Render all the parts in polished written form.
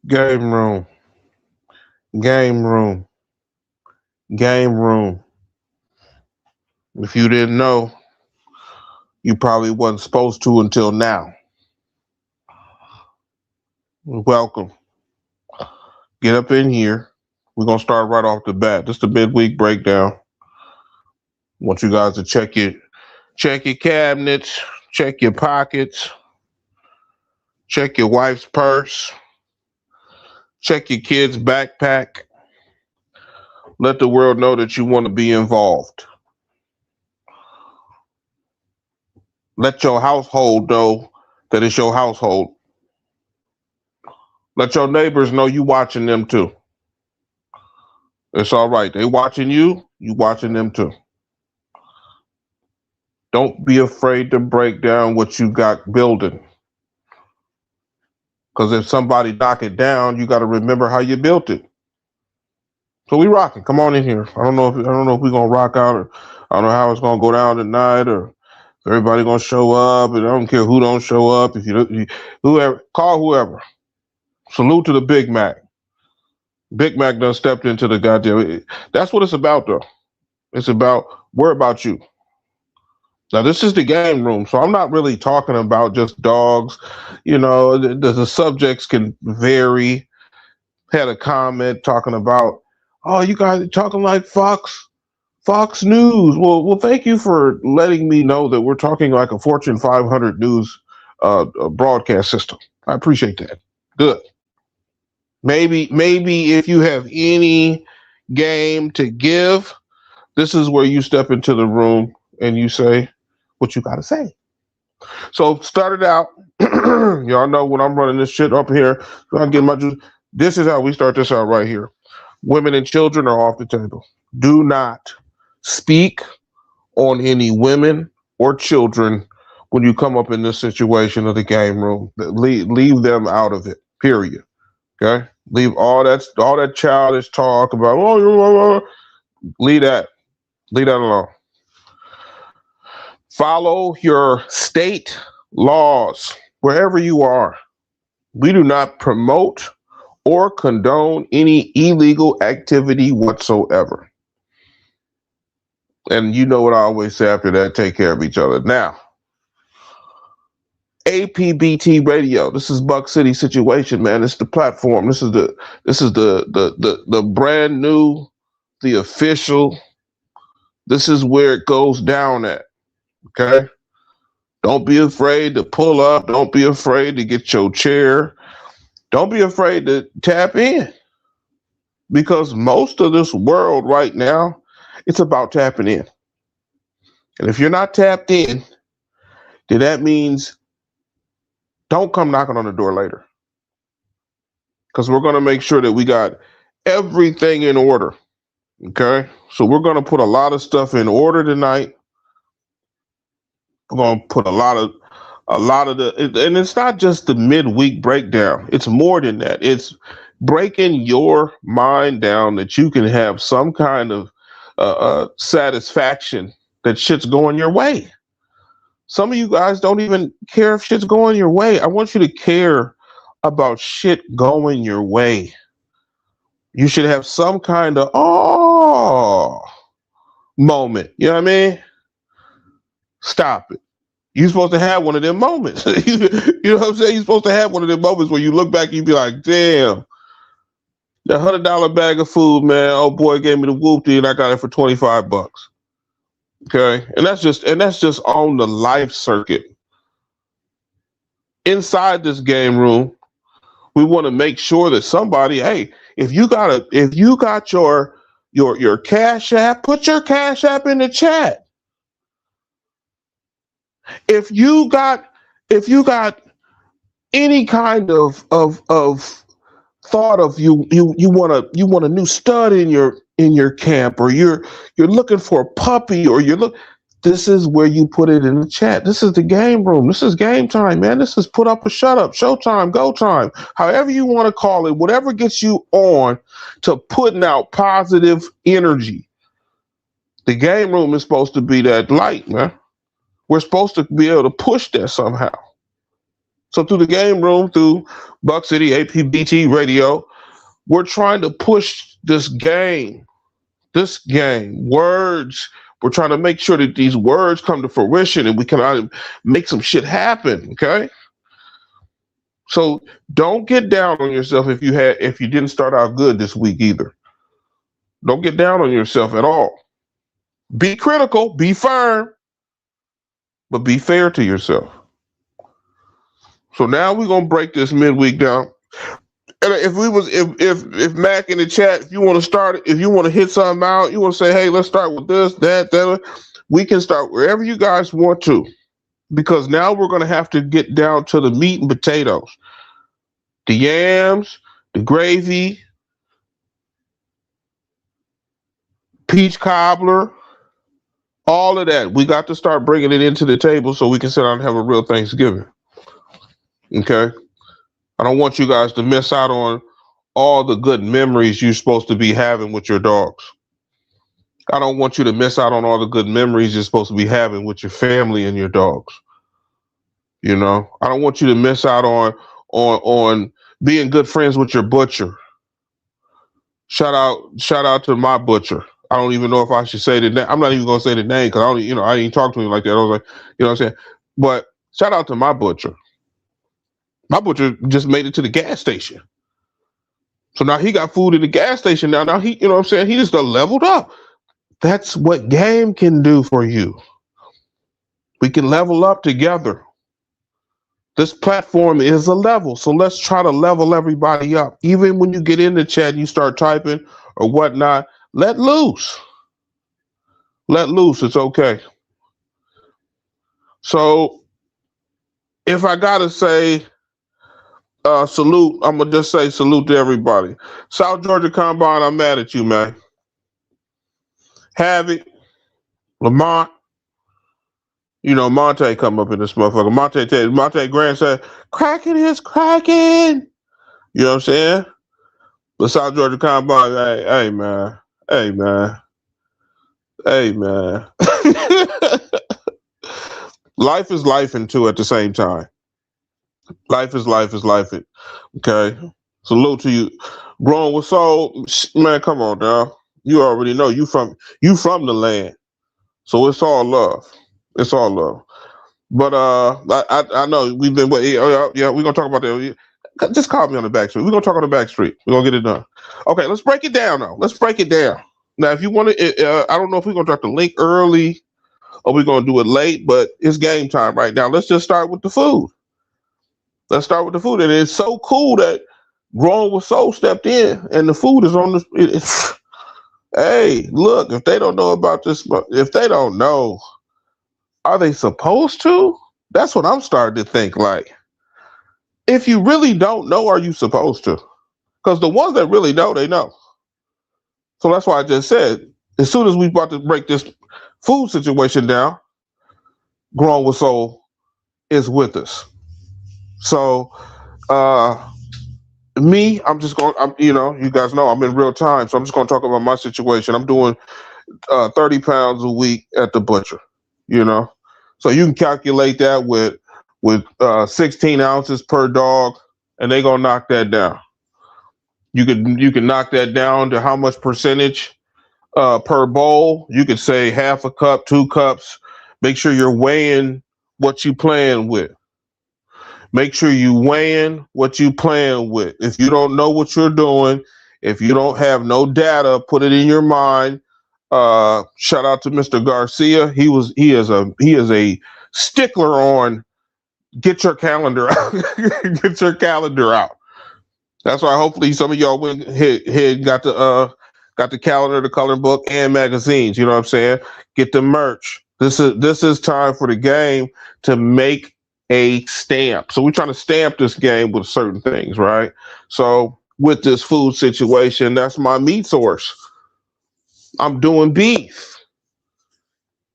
Game room, game room, game room. If you didn't know, you probably wasn't supposed to until now. Welcome. Get up in here. We're gonna start right off the bat. Just a midweek breakdown. Want you guys to check your cabinets, check your pockets, check your wife's purse, check your kid's backpack. Let the world know that you want to be involved. Let your household know that it's your household. Let your neighbors know you watching them too. It's all right. They watching you, you watching them too. Don't be afraid to break down what you got building. Because if somebody knock it down, you got to remember how you built it. So we rocking. Come on in here. I don't know if we're gonna rock out, or I don't know how it's gonna go down tonight, or if everybody gonna show up. And I don't care who don't show up. If whoever, call whoever. Salute to the Big Mac. Big Mac done stepped into the goddamn. That's what it's about, though. It's about, we're about you. Now, this is the game room, so I'm not really talking about just dogs. You know, the subjects can vary. Had a comment talking about, oh, you guys are talking like Fox News. Well, thank you for letting me know that we're talking like a Fortune 500 news broadcast system. I appreciate that. Good. Maybe if you have any game to give, this is where you step into the room and you say what you got to say. So started out, y'all know when I'm running this shit up here, I'm getting my juice. This is how we start this out right here. Women and children are off the table. Do not speak on any women or children when you come up in this situation of the game room. Leave them out of it. Period. Okay. Leave all that childish talk about leave that alone. Follow your state laws wherever you are. We do not promote or condone any illegal activity whatsoever. And you know what I always say after that, take care of each other. Now, APBT radio. This is Buck City Situation, man. It's the platform. This is the brand new, the official. This is where it goes down at. Okay? Don't be afraid to pull up. Don't be afraid to get your chair. Don't be afraid to tap in. Because most of this world right now, it's about tapping in. And if you're not tapped in, then that means don't come knocking on the door later. Because we're going to make sure that we got everything in order. Okay? So we're going to put a lot of stuff in order tonight. We're going to put a lot of and it's not just the midweek breakdown. It's more than that. It's breaking your mind down that you can have some kind of satisfaction that shit's going your way. Some of you guys don't even care if shit's going your way. I want you to care about shit going your way. You should have some kind of moment. You know what I mean? Stop it. You're supposed to have one of them moments. You know what I'm saying? You're supposed to have one of them moments where you look back and you be like, damn, that $100 bag of food, man, oh boy gave me the whoopty and I got it for $25. Okay. And that's just on the life circuit. Inside this game room, we want to make sure that somebody, hey, if you got your Cash App, put your Cash App in the chat. If you got any kind of thought of you want a new stud in your camp, or you're looking for a puppy, or this is where you put it in the chat. This is the game room. This is game time, man. This is put up or shut up, showtime, go time, however you want to call it, whatever gets you on to putting out positive energy. The game room is supposed to be that light, man. We're supposed to be able to push that somehow. So through the game room, through Buck City APBT radio, we're trying to push this game, words. We're trying to make sure that these words come to fruition and we can make some shit happen. Okay. So don't get down on yourself if you didn't start out good this week either. Don't get down on yourself at all. Be critical, be firm, but be fair to yourself. So now we're gonna break this midweek down. And if Mac in the chat, if you want to start, if you want to hit something out, you want to say, hey, let's start with this, that, we can start wherever you guys want to, because now we're gonna have to get down to the meat and potatoes, the yams, the gravy, peach cobbler, all of that. We got to start bringing it into the table so we can sit down and have a real Thanksgiving. Okay. I don't want you guys to miss out on all the good memories you're supposed to be having with your dogs. I don't want you to miss out on all the good memories you're supposed to be having with your family and your dogs. You know, I don't want you to miss out on being good friends with your butcher. Shout out to my butcher. I don't even know if I should say the name. I'm not even gonna say the name because I didn't talk to him like that. I was like, you know what I'm saying? But shout out to my butcher. My butcher just made it to the gas station. So now he got food at the gas station. Now he, you know what I'm saying? He just leveled up. That's what game can do for you. We can level up together. This platform is a level. So let's try to level everybody up. Even when you get in the chat and you start typing or whatnot, let loose. Let loose. It's okay. So if I gotta say salute, I'm gonna just say salute to everybody. South Georgia Combine, I'm mad at you, man. Havoc, Lamont, you know, Monte come up in this motherfucker. Monte Grant said, cracking is cracking. You know what I'm saying? The South Georgia Combine, hey man. Life is life and two at the same time. Life is life. Okay. Salute to you. Growing with soul, man, come on now. You already know you from the land. So it's all love. It's all love. But I know we've been waiting. Yeah, we're gonna talk about that. Just call me on the back street. We're gonna talk on the back street. We're gonna get it done. Okay, let's break it down now. Let's break it down. Now, if you want to, I don't know if we're gonna drop the link early or we're gonna do it late, but it's game time right now. Let's just start with the food. Let's start with the food. And it's so cool that Growing with Soul stepped in and the food is on the. Hey, look, if they don't know about this, if they don't know, are they supposed to? That's what I'm starting to think. Like, if you really don't know, are you supposed to? Because the ones that really know, they know. So that's why I just said, as soon as we about to break this food situation down, Growing with Soul is with us. So, I'm just going, you guys know I'm in real time, so I'm just going to talk about my situation. I'm doing 30 pounds a week at the butcher, you know. So you can calculate that with 16 ounces per dog, and they're going to knock that down. You can knock that down to how much percentage per bowl. You could say half a cup, 2 cups. Make sure you're weighing what you playing with. Make sure you weighing what you playing with. If you don't know what you're doing, if you don't have no data, put it in your mind. Shout out to Mr. Garcia. He is a stickler on get your calendar out. Get your calendar out. That's why hopefully some of y'all went ahead got the calendar, the coloring book, and magazines. You know what I'm saying? Get the merch. This is time for the game to make a stamp. So we're trying to stamp this game with certain things, right? So with this food situation, that's my meat source. I'm doing beef.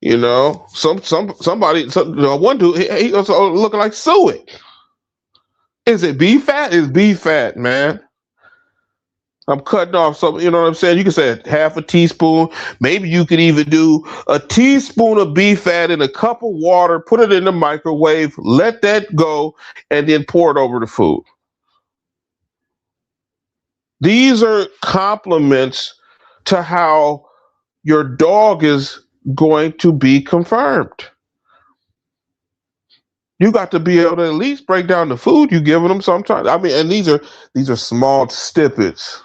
You know, one dude, he also looking like suet. Is it beef fat? It's beef fat, man. I'm cutting off some, you know what I'm saying? You can say half a teaspoon. Maybe you could even do a teaspoon of beef fat in a cup of water, put it in the microwave, let that go, and then pour it over the food. These are compliments to how your dog is going to be confirmed. You got to be able to at least break down the food you're giving them sometimes. I mean, and these are small snippets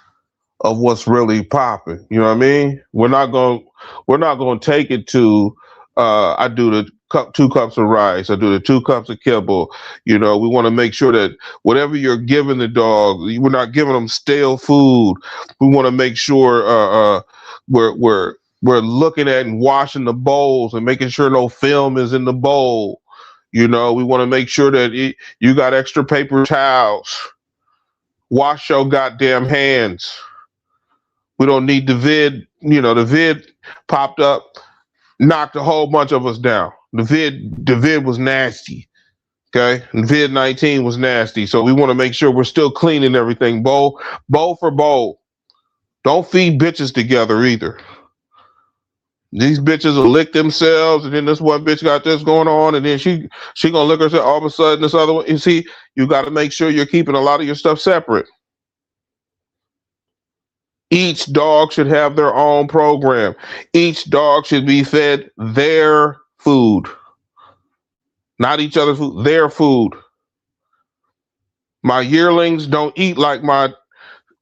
of what's really popping. You know what I mean? We're not going to take it to I do the 2 cups of rice, I do the 2 cups of kibble. You know, we want to make sure that whatever you're giving the dog, we're not giving them stale food. We want to make sure we're looking at and washing the bowls and making sure no film is in the bowl. You know, we want to make sure that you got extra paper towels. Wash your goddamn hands. We don't need the vid. You know, the vid popped up, knocked a whole bunch of us down. The vid was nasty. Okay, and vid-19 was nasty. So we want to make sure we're still cleaning everything, bowl for bowl. Don't feed bitches together either. These bitches will lick themselves, and then this one bitch got this going on, and then she gonna lick herself. All of a sudden, this other one. You see, you got to make sure you're keeping a lot of your stuff separate. Each dog should have their own program. Each dog should be fed their food, not each other's food. Their food. My yearlings don't eat like my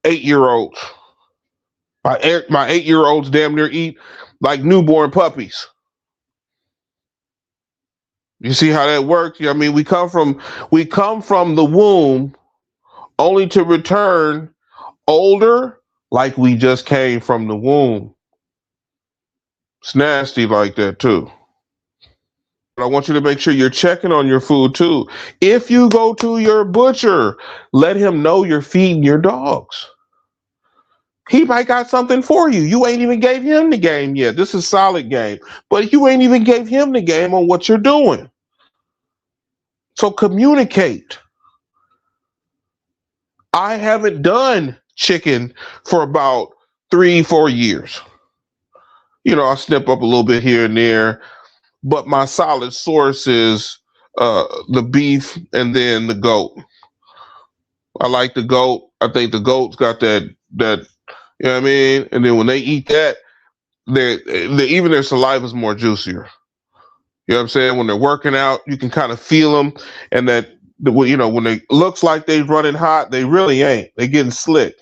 8-year-olds. My 8-year-olds damn near eat like newborn puppies. You see how that works? I mean, we come from the womb only to return older like we just came from the womb. It's nasty like that too. But I want you to make sure you're checking on your food too. If you go to your butcher, let him know you're feeding your dogs. He might got something for you. You ain't even gave him the game yet. This is solid game. But you ain't even gave him the game on what you're doing. So communicate. I haven't done chicken for about 3-4 years. You know, I snip up a little bit here and there, but my solid source is the beef and then the goat. I like the goat. I think the goat's got that, you know what I mean? And then when they eat that, even their saliva is more juicier. You know what I'm saying? When they're working out, you can kind of feel them, and you know, when it looks like they're running hot, they really ain't. They're getting slick.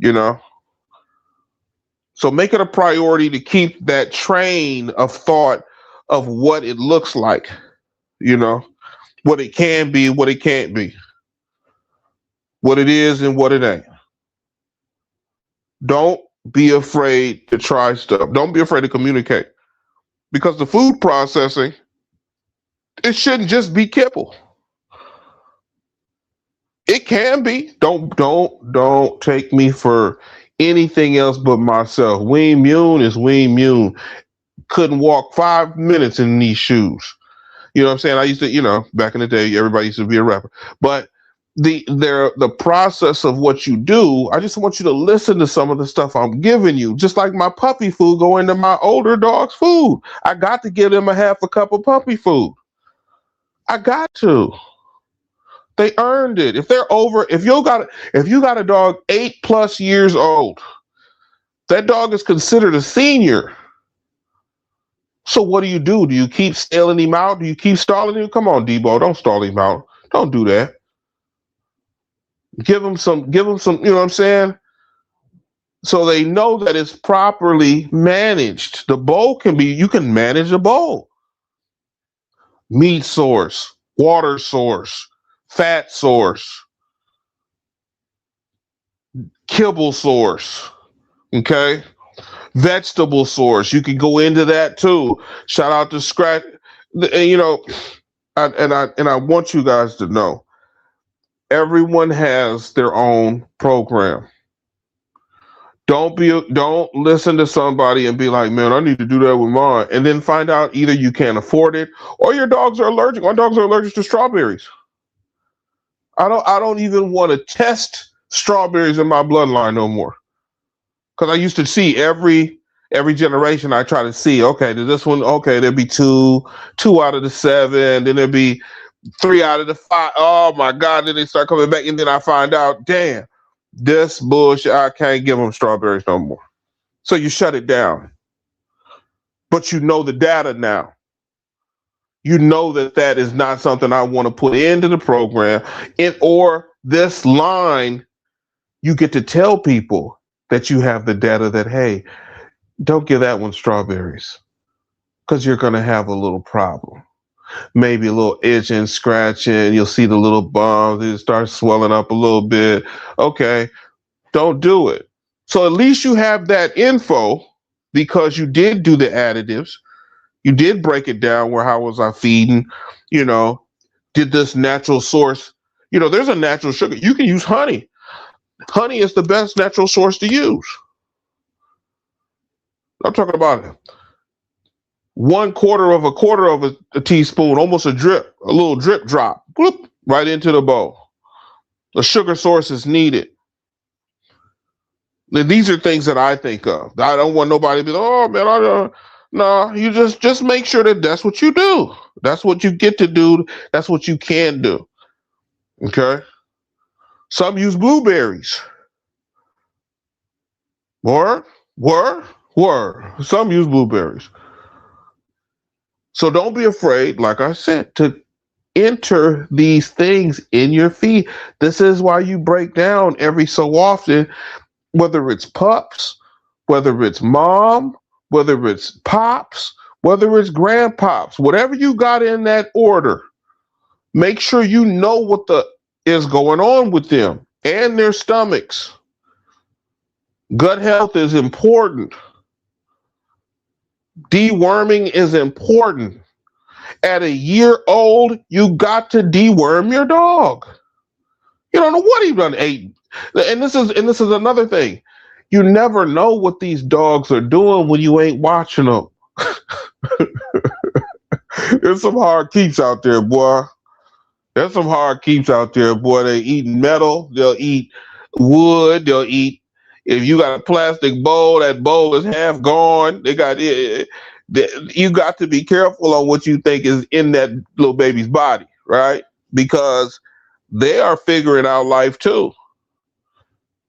You know? So make it a priority to keep that train of thought of what it looks like, you know, what it can be, what it can't be, what it is and what it ain't. Don't be afraid to try stuff. Don't be afraid to communicate, because the food processing, it shouldn't just be kibble. It can be. Don't take me for anything else but myself. Wayne Mune is Wayne Mune. Couldn't walk 5 minutes in these shoes. You know what I'm saying? I used to, you know, back in the day, everybody used to be a rapper. But the process of what you do, I just want you to listen to some of the stuff I'm giving you. Just like my puppy food go into my older dog's food. I got to give them a half a cup of puppy food. I got to. They earned it. If you got a dog 8+ years old, that dog is considered a senior. So what do? Do you keep stalling him out? Do you keep stalling him? Come on, Debo, don't stall him out. Don't do that. Give him some, you know what I'm saying? So they know that it's properly managed. The bowl you can manage a bowl. Meat source, water source, fat source, kibble source, okay? Vegetable source. You can go into that too. Shout out to Scratch. You know, I want you guys to know, everyone has their own program. Don't listen to somebody and be like, man, I need to do that with mine, and then find out either you can't afford it or your dogs are allergic. My dogs are allergic to strawberries. I don't even want to test strawberries in my bloodline no more. Because I used to see every generation. I try to see, okay, this one, okay, there'd be two out of the 7, then there'd be 3 out of the 5. Oh my God, then they start coming back, and then I find out, damn, this bullshit, I can't give them strawberries no more. So you shut it down. But you know the data now. You know that is not something I want to put into the program. Or this line, you get to tell people that you have the data that, hey, don't give that one strawberries because you're going to have a little problem. Maybe a little itching, scratching. You'll see the little bumps. It starts swelling up a little bit. Okay, don't do it. So at least you have that info because you did do the additives. You did break it down where how was I feeding, did this natural source, there's a natural sugar. You can use honey. Honey is the best natural source to use. I'm talking about 1/4 of a teaspoon, almost a little drip drop, whoop, right into the bowl. The sugar source is needed. Now, these are things that I think of. I don't want nobody to be like, oh man, I don't. No, you just make sure that that's what you do. That's what you get to do. That's what you can do. Okay. Some use blueberries. Word. Some use blueberries. So don't be afraid, like I said, to enter these things in your feed. This is why you break down every so often, whether it's pups, whether it's mom, whether it's pops, whether it's grandpops, whatever you got in that order, make sure you know what is going on with them and their stomachs. Gut health is important. Deworming is important. At a year old, you got to deworm your dog. You don't know what he done ate. And this is another thing. You never know what these dogs are doing when you ain't watching them. There's some hard keeps out there, boy. There's some hard keeps out there, boy. They eat metal. They'll eat wood. They'll eat. If you got a plastic bowl, that bowl is half gone. You got to be careful on what you think is in that little baby's body, right? Because they are figuring out life too.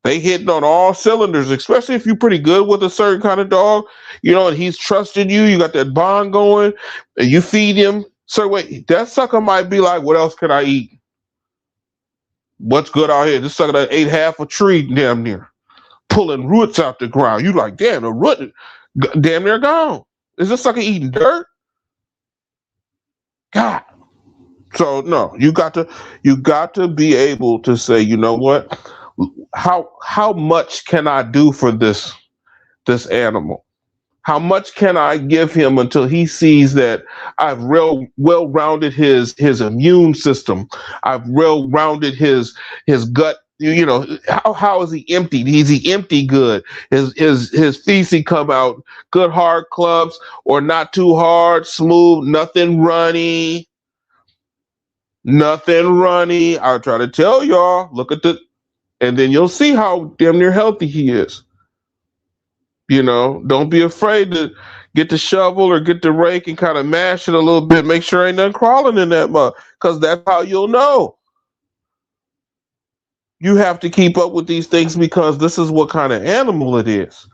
They hitting on all cylinders, especially if you're pretty good with a certain kind of dog, and he's trusting you. You got that bond going, and you feed him. So wait, that sucker might be like, what else can I eat? What's good out here? This sucker that ate half a tree damn near, pulling roots out the ground. You like, damn, the root damn near gone. Is this sucker eating dirt? God. So no, you got to be able to say, you know what? How much can I do for this animal? How much can I give him until he sees that I've well-rounded his immune system? I've well-rounded his gut. How is he emptied? Is he empty good? His feces come out good, hard clumps, or not too hard, smooth, nothing runny. I'll try to tell y'all, look at and then you'll see how damn near healthy he is. Don't be afraid to get the shovel or get the rake and kind of mash it a little bit. Make sure ain't nothing crawling in that mud, because that's how you'll know. You have to keep up with these things because this is what kind of animal it is.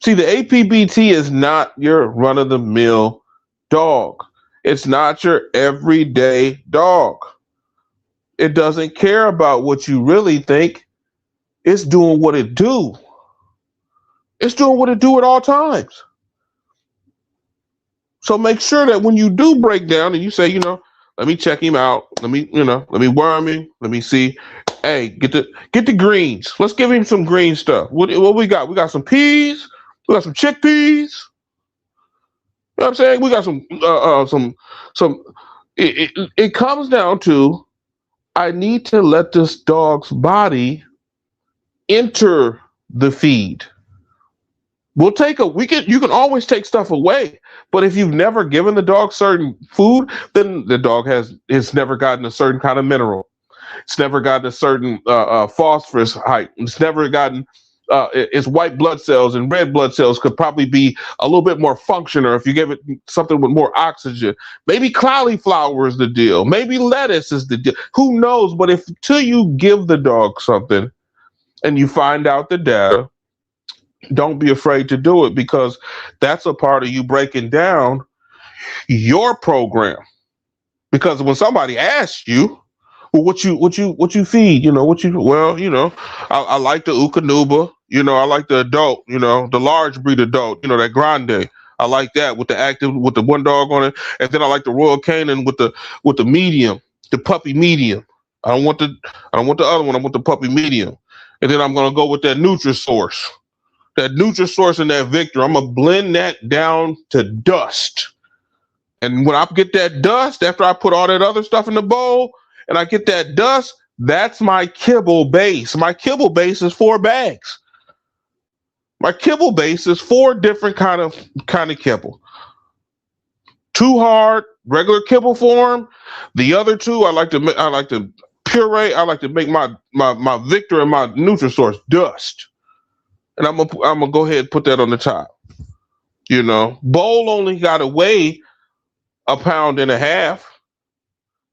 See, the APBT is not your run-of-the-mill dog. It's not your everyday dog. It doesn't care about what you really think. It's doing what it do. It's doing what it do at all times. So make sure that when you do break down and you say, let me check him out. Let me worm him. Let me see. Hey, get the greens. Let's give him some green stuff. What we got? We got some peas. We got some chickpeas. You know what I'm saying? We got some. It comes down to, I need to let this dog's body enter the feed. You can always take stuff away, but if you've never given the dog certain food, then the dog has never gotten a certain kind of mineral. It's never gotten a certain phosphorus height. It's never gotten its white blood cells and red blood cells could probably be a little bit more functional if you give it something with more oxygen. Maybe cauliflower is the deal. Maybe lettuce is the deal. Who knows? But if till you give the dog something and you find out the data, don't be afraid to do it, because that's a part of you breaking down your program. Because when somebody asks you, well, what you feed, I like the Ukanuba, I like the adult, the large breed adult, that grande. I like that with the active, with the one dog on it, and then I like the Royal Canin with the medium, the puppy medium. I don't want the other one. I want the puppy medium, and then I'm gonna go with that Nutrisource, and that Victor. I'm gonna blend that down to dust. And when I get that dust, after I put all that other stuff in the bowl, and I get that dust, that's my kibble base. My kibble base is 4 bags. My kibble base is 4 different kind of kibble. 2 hard, regular kibble form. The other 2, I like to puree. I like to make my Victor and my Nutrisource dust. And I'm gonna go ahead and put that on the top. Bowl only got to weigh 1.5 pounds.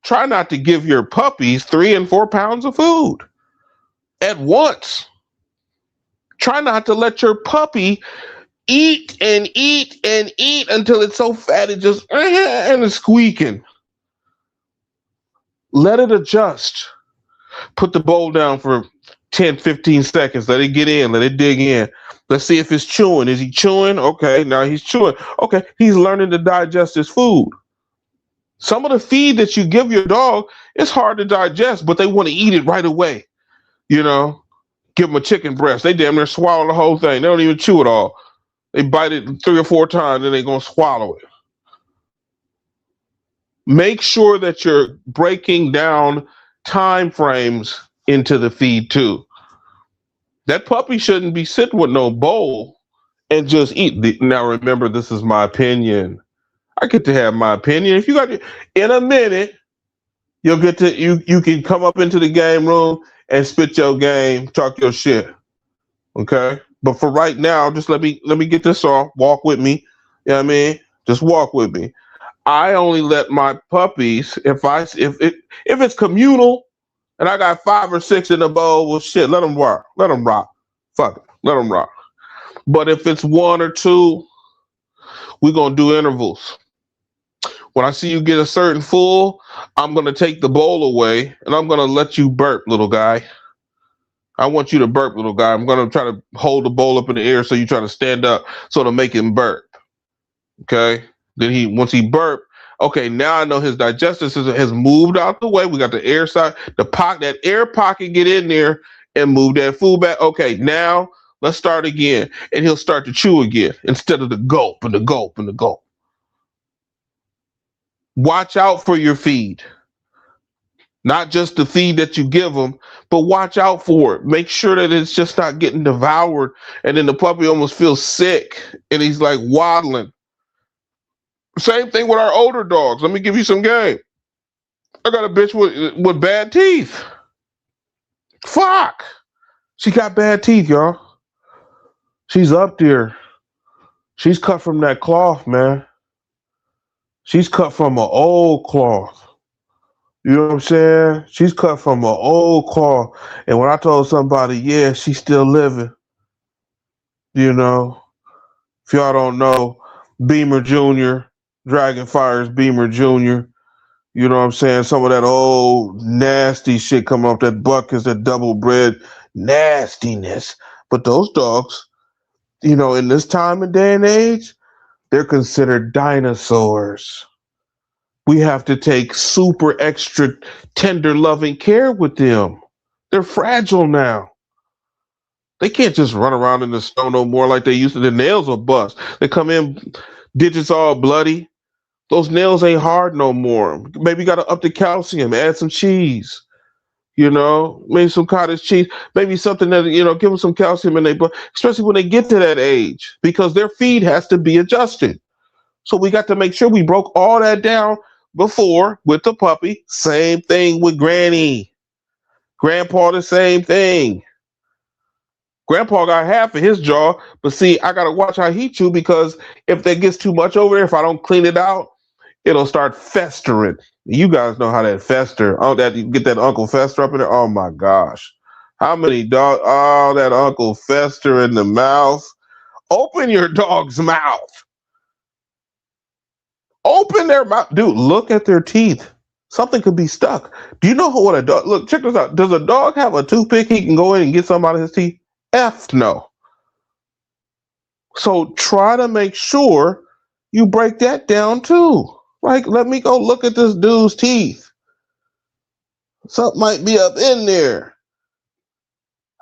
Try not to give your puppies 3 and 4 pounds of food at once. Try not to let your puppy eat and eat and eat until it's so fat it just and it's squeaking. Let it adjust. Put the bowl down for 10, 15 seconds. Let it get in. Let it dig in. Let's see if it's chewing. Is he chewing? Okay, now he's chewing. Okay, he's learning to digest his food. Some of the feed that you give your dog, it's hard to digest, but they want to eat it right away. Give them a chicken breast. They damn near swallow the whole thing. They don't even chew it all. They bite it 3 or 4 times, and they're going to swallow it. Make sure that you're breaking down time frames into the feed too. That puppy shouldn't be sitting with no bowl and just eat. Now remember, this is my opinion. I get to have my opinion. If you got in a minute, you'll get to you can come up into the game room and spit your game, talk your shit. Okay? But for right now, just let me get this off. Walk with me. You know what I mean? Just walk with me. I only let my puppies, if it's communal and I got 5 or 6 in the bowl, well shit, let them rock. Let them rock. Fuck it. Let them rock. But if it's 1 or 2, we're gonna do intervals. When I see you get a certain full, I'm going to take the bowl away and I'm going to let you burp, little guy. I want you to burp, little guy. I'm going to try to hold the bowl up in the air so you try to stand up so to make him burp. Okay? Then once he burp, okay, now I know his digestive system has moved out the way. We got the air side, that air pocket, get in there and move that food back. Okay, now let's start again. And he'll start to chew again instead of the gulp and the gulp and the gulp. Watch out for your feed. Not just the feed that you give them, but watch out for it. Make sure that it's just not getting devoured. And then the puppy almost feels sick and he's like waddling. Same thing with our older dogs. Let me give you some game. I got a bitch with bad teeth. Fuck. She got bad teeth, y'all. She's up there. She's cut from that cloth, man. She's cut from an old cloth. You know what I'm saying? She's cut from an old cloth. And when I told somebody, yeah, she's still living. If y'all don't know, Beamer Jr., Dragonfire's Beamer Jr., you know what I'm saying? Some of that old nasty shit coming off that buckets, that double bred nastiness. But those dogs, in this time and day and age, they're considered dinosaurs. We have to take super extra tender loving care with them. They're fragile now. They can't just run around in the snow no more like they used to. Their nails will bust. They come in, digits all bloody. Those nails ain't hard no more. Maybe you got to up the calcium, add some cheese. Maybe some cottage cheese, maybe something that, give them some calcium in their blood, especially when they get to that age, because their feed has to be adjusted. So we got to make sure we broke all that down before with the puppy. Same thing with Granny. Grandpa, the same thing. Grandpa got half of his jaw, but see, I gotta watch how he chew because if there gets too much over there, if I don't clean it out, it'll start festering. You guys know how that fester. Oh, that you get that Uncle Fester up in there. Oh my gosh. How many dogs? Oh, that Uncle Fester in the mouth. Open your dog's mouth. Open their mouth. Dude, look at their teeth. Something could be stuck. Do you know what a dog, look, check this out. Does a dog have a toothpick he can go in and get some out of his teeth? F no. So try to make sure you break that down too. Like, let me go look at this dude's teeth. Something might be up in there.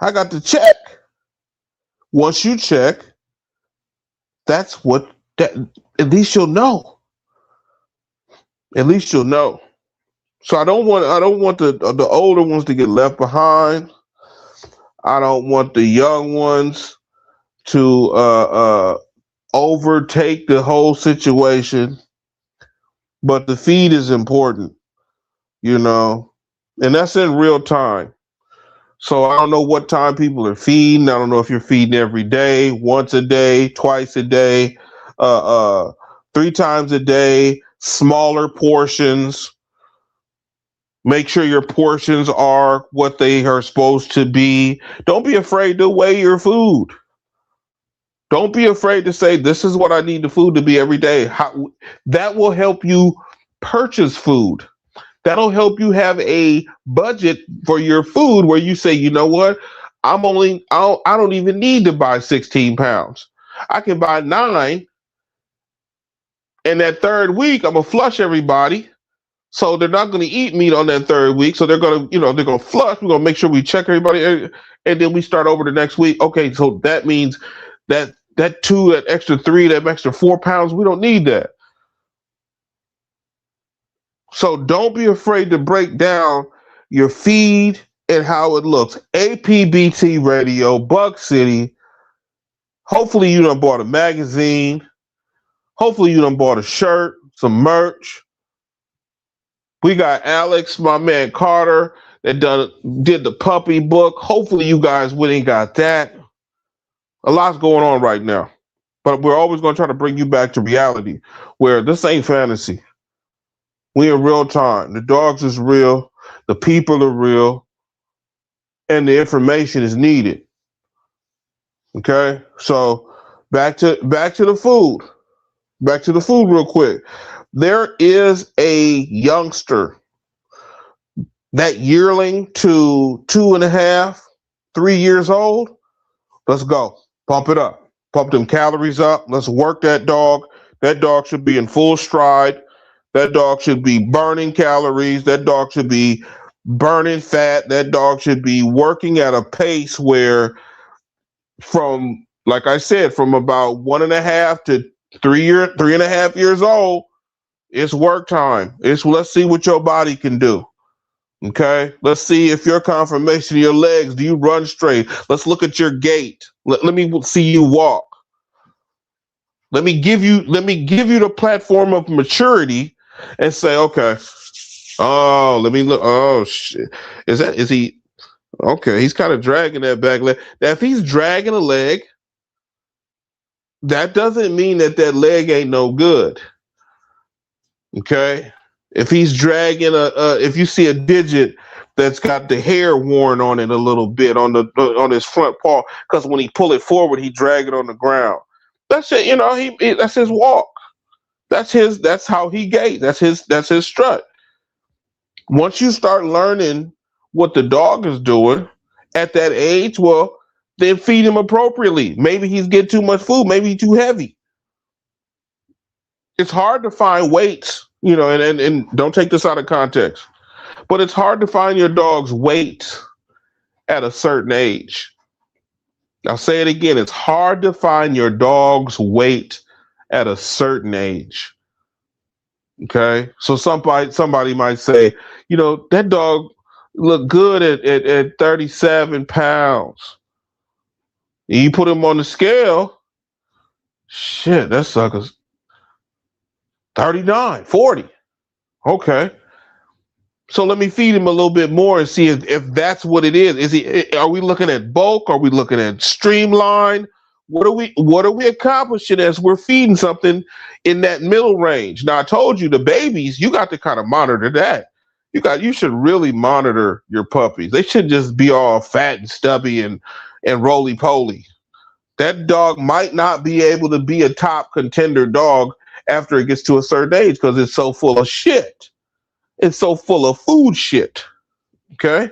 I got to check. Once you check, that's what that at least you'll know. At least you'll know. So I don't want the older ones to get left behind. I don't want the young ones to overtake the whole situation. But the feed is important, you know, and that's in real time. So I don't know what time people are feeding. I don't know if you're feeding every day, once a day, twice a day, three times a day, smaller portions. Make sure your portions are what they are supposed to be. Don't be afraid to weigh your food. Don't be afraid to say, this is what I need the food to be every day. That will help you purchase food. That'll help you have a budget for your food where you say, you know what? I don't even need to buy 16 pounds. I can buy 9. And that third week, I'm going to flush everybody. So they're not going to eat meat on that third week. So they're going to, they're going to flush. We're going to make sure we check everybody. And then we start over the next week. Okay, so that means that 2, that extra 3, that extra 4 pounds, we don't need that. So don't be afraid to break down your feed and how it looks. APBT Radio, Buck City. Hopefully you done bought a magazine. Hopefully you done bought a shirt, some merch. We got Alex, my man Carter, that did the puppy book. Hopefully you guys went and got that. A lot's going on right now. But we're always going to try to bring you back to reality, where this ain't fantasy. We in real time. The dogs is real. The people are real. And the information is needed. Okay? So back to the food. Back to the food real quick. There is a youngster, that yearling to 2.5, 3 years old. Let's go. Pump it up. Pump them calories up. Let's work that dog. That dog should be in full stride. That dog should be burning calories. That dog should be burning fat. That dog should be working at a pace where like I said, from about 1.5 to 3.5 years old, it's work time. Let's see what your body can do. Okay, let's see if your conformation of your legs, do you run straight? Let's look at your gait. Let me see you walk. Let me give you the platform of maturity and say, okay, oh, let me look. Oh shit. Is he okay? He's kind of dragging that back leg. Now, if he's dragging a leg, that doesn't mean that leg ain't no good. Okay. If he's dragging if you see a digit that's got the hair worn on it a little bit on his front paw, because when he pull it forward, he drag it on the ground. That's it. That's his walk. That's how he gaits. That's his strut. Once you start learning what the dog is doing at that age, well, then feed him appropriately. Maybe he's getting too much food. Maybe he's too heavy. It's hard to find weights, and don't take this out of context, but it's hard to find your dog's weight at a certain age. I'll say it again. It's hard to find your dog's weight at a certain age. Okay. So somebody might say, that dog looked good at 37 pounds. And you put him on the scale. Shit, that sucker's 39, 40. Okay. So let me feed him a little bit more and see if that's what it is. Are we looking at bulk? Are we looking at streamline? What are we accomplishing as we're feeding something in that middle range? Now I told you the babies, you got to kind of monitor that. You should really monitor your puppies. They should just be all fat and stubby and roly poly. That dog might not be able to be a top contender dog after it gets to a certain age because it's so full of shit. It's so full of food shit. Okay?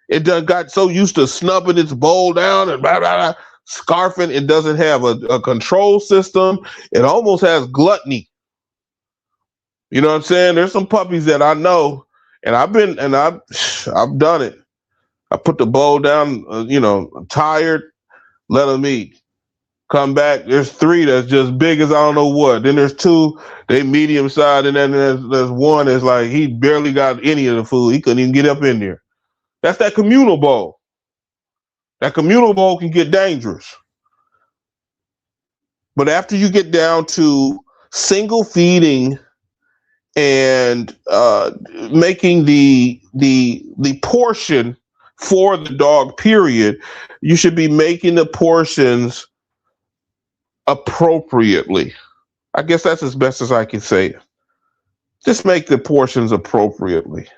It done got so used to snubbing its bowl down and blah, blah, blah, scarfing. It doesn't have a control system. It almost has gluttony. You know what I'm saying? There's some puppies that I know, and I've done it. I put the bowl down, tired, let them eat. Come back. There's 3 that's just big as I don't know what. Then there's 2, they medium sized, and then there's 1 that's like he barely got any of the food. He couldn't even get up in there. That's that communal bowl. That communal bowl can get dangerous. But after you get down to single feeding and making the portion for the dog, period, you should be making the portions appropriately. I guess that's as best as I can say it. Just make the portions appropriately.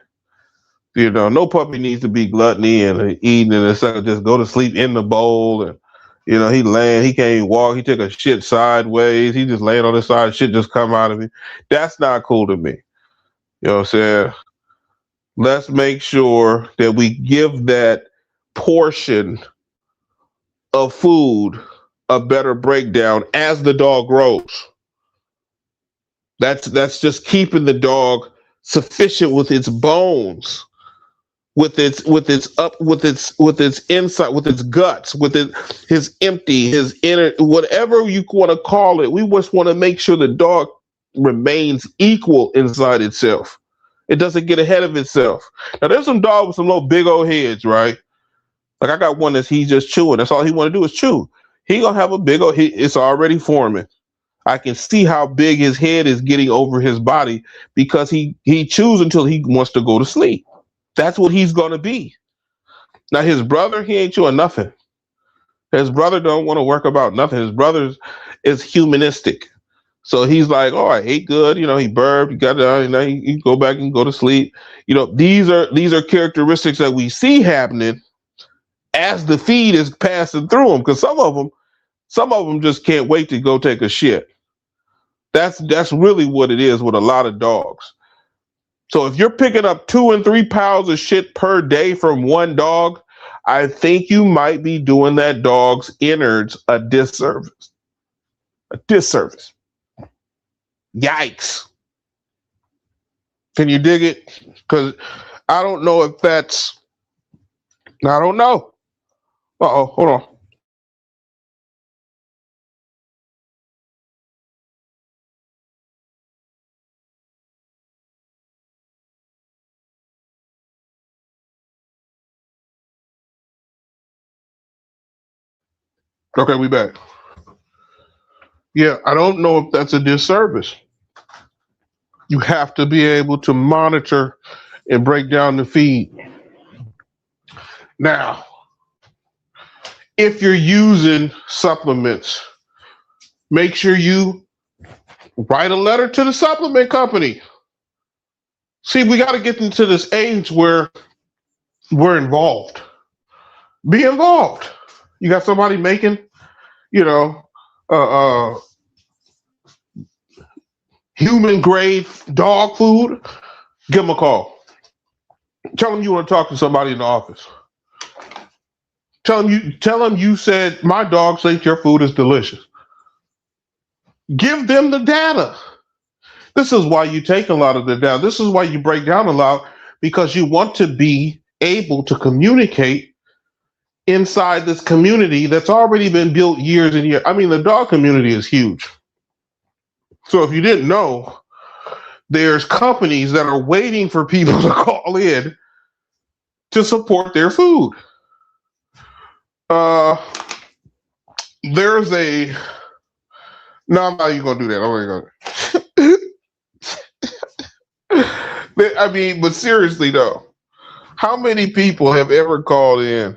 No puppy needs to be gluttony and eating and just go to sleep in the bowl and he can't even walk, he took a shit sideways, he just laying on his side, shit just come out of him. That's not cool to me. You know what I'm saying? Let's make sure that we give that portion of food a better breakdown as the dog grows. That's just keeping the dog sufficient with its bones, with its inside, with its guts, his empty, his inner, whatever you want to call it. We just want to make sure the dog remains equal inside itself. It doesn't get ahead of itself. Now there's some dogs with some little big old heads, right? Like I got one he's just chewing. That's all he want to do is chew. He gonna have a big old. It's already forming. I can see how big his head is getting over his body because he chews until he wants to go to sleep. That's what he's gonna be. Now his brother, he ain't chewing nothing. His brother don't want to work about nothing. His brother is humanistic. So he's like, oh, I ate good. He burped. He got down. He go back and go to sleep. These are characteristics that we see happening as the feed is passing through them. Because some of them just can't wait to go take a shit. That's really what it is with a lot of dogs. So if you're picking up 2 and 3 pounds of shit per day from one dog, I think you might be doing that dog's innards a disservice. A disservice. Yikes. Can you dig it? Because I don't know if that's, I don't know. Uh-oh, hold on. Okay, we back. Yeah, I don't know if that's a disservice. You have to be able to monitor and break down the feed. Now, if you're using supplements, make sure you write a letter to the supplement company. See, we got to get into this age where we're involved. Be involved. You got somebody making, human grade dog food, give them a call. Tell them you want to talk to somebody in the office. Tell them you said my dog thinks your food is delicious. Give them the data. This is why you take a lot of the data. This is why you break down a lot, because you want to be able to communicate inside this community that's already been built years and years. I mean, the dog community is huge. So if you didn't know, there's companies that are waiting for people to call in to support their food. There's a, no, I'm not even gonna do that. I'm not gonna. I mean, but seriously though, how many people have ever called in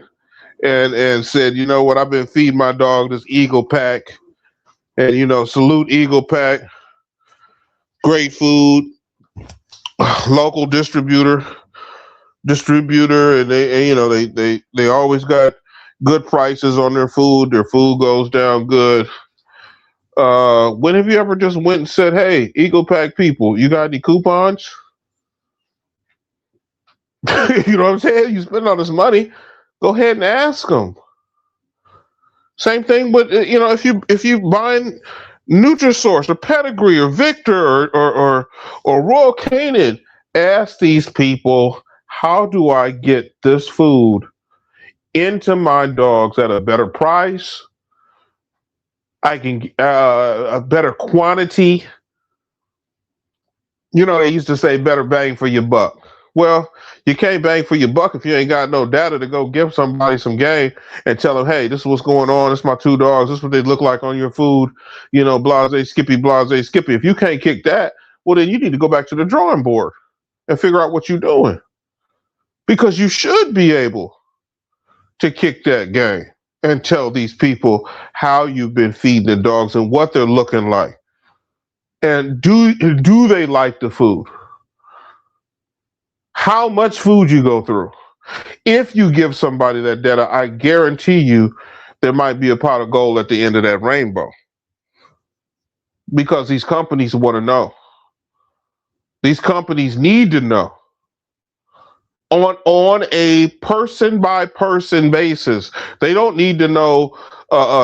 and said, you know what, I've been feeding my dog this Eagle Pack, and salute Eagle Pack, great food, local distributor, and they always got good prices on their food. Their food goes down good. When have you ever just went and said, hey, Eagle Pack people, you got any coupons? You know what I'm saying? You spend all this money, go ahead and ask them. Same thing with if you buying Nutrisource or Pedigree or Victor or Royal Canin, ask these people, how do I get this food into my dogs at a better price? I can a better quantity. They used to say better bang for your buck. Well, you can't bang for your buck if you ain't got no data to go give somebody some game and tell them, hey, this is what's going on. This is my two dogs. This is what they look like on your food. Blase, Skippy, Blase, Skippy. If you can't kick that, well, then you need to go back to the drawing board and figure out what you're doing. Because you should be able to kick that game and tell these people how you've been feeding the dogs and what they're looking like. And do they like the food? How much food you go through. If you give somebody that data, I guarantee you there might be a pot of gold at the end of that rainbow. Because these companies want to know. These companies need to know. On a person-by-person basis. They don't need to know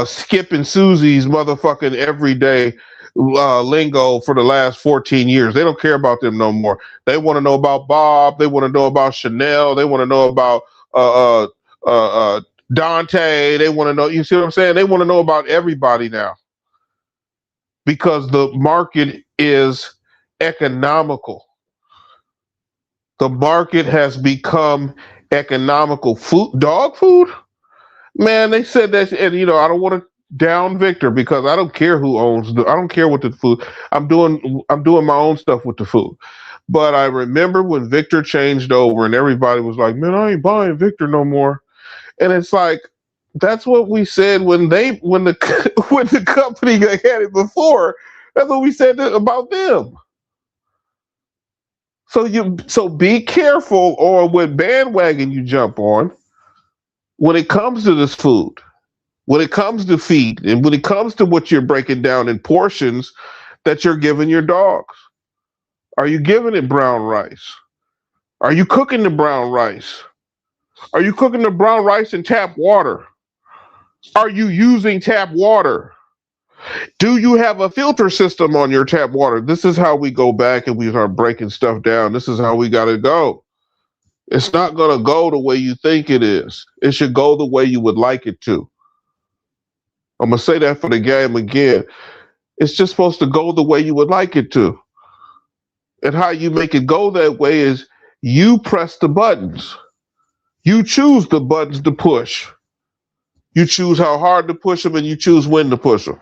Skip and Susie's motherfucking everyday lingo for the last 14 years. They don't care about them no more. They want to know about Bob. They want to know about Chanel. They want to know about Dante. They want to know, you see what I'm saying? They want to know about everybody now. Because the market is economical. The market has become economical. Dog food? Man, they said that, and I don't want to down Victor because I don't care who owns I don't care what the food. I'm doing my own stuff with the food. But I remember when Victor changed over and everybody was like, man, I ain't buying Victor no more. And it's like, that's what we said when the when the company that had it before. That's what we said about them. So be careful on what bandwagon you jump on when it comes to this food. When it comes to feed, and when it comes to what you're breaking down in portions that you're giving your dogs. Are you giving it brown rice? Are you cooking the brown rice? Are you cooking the brown rice in tap water? Are you using tap water? Do you have a filter system on your tap water? This is how we go back and we start breaking stuff down. This is how we got to go. It's not going to go the way you think it is. It should go the way you would like it to. I'm going to say that for the game again. It's just supposed to go the way you would like it to. And how you make it go that way is you press the buttons. You choose the buttons to push. You choose how hard to push them and you choose when to push them.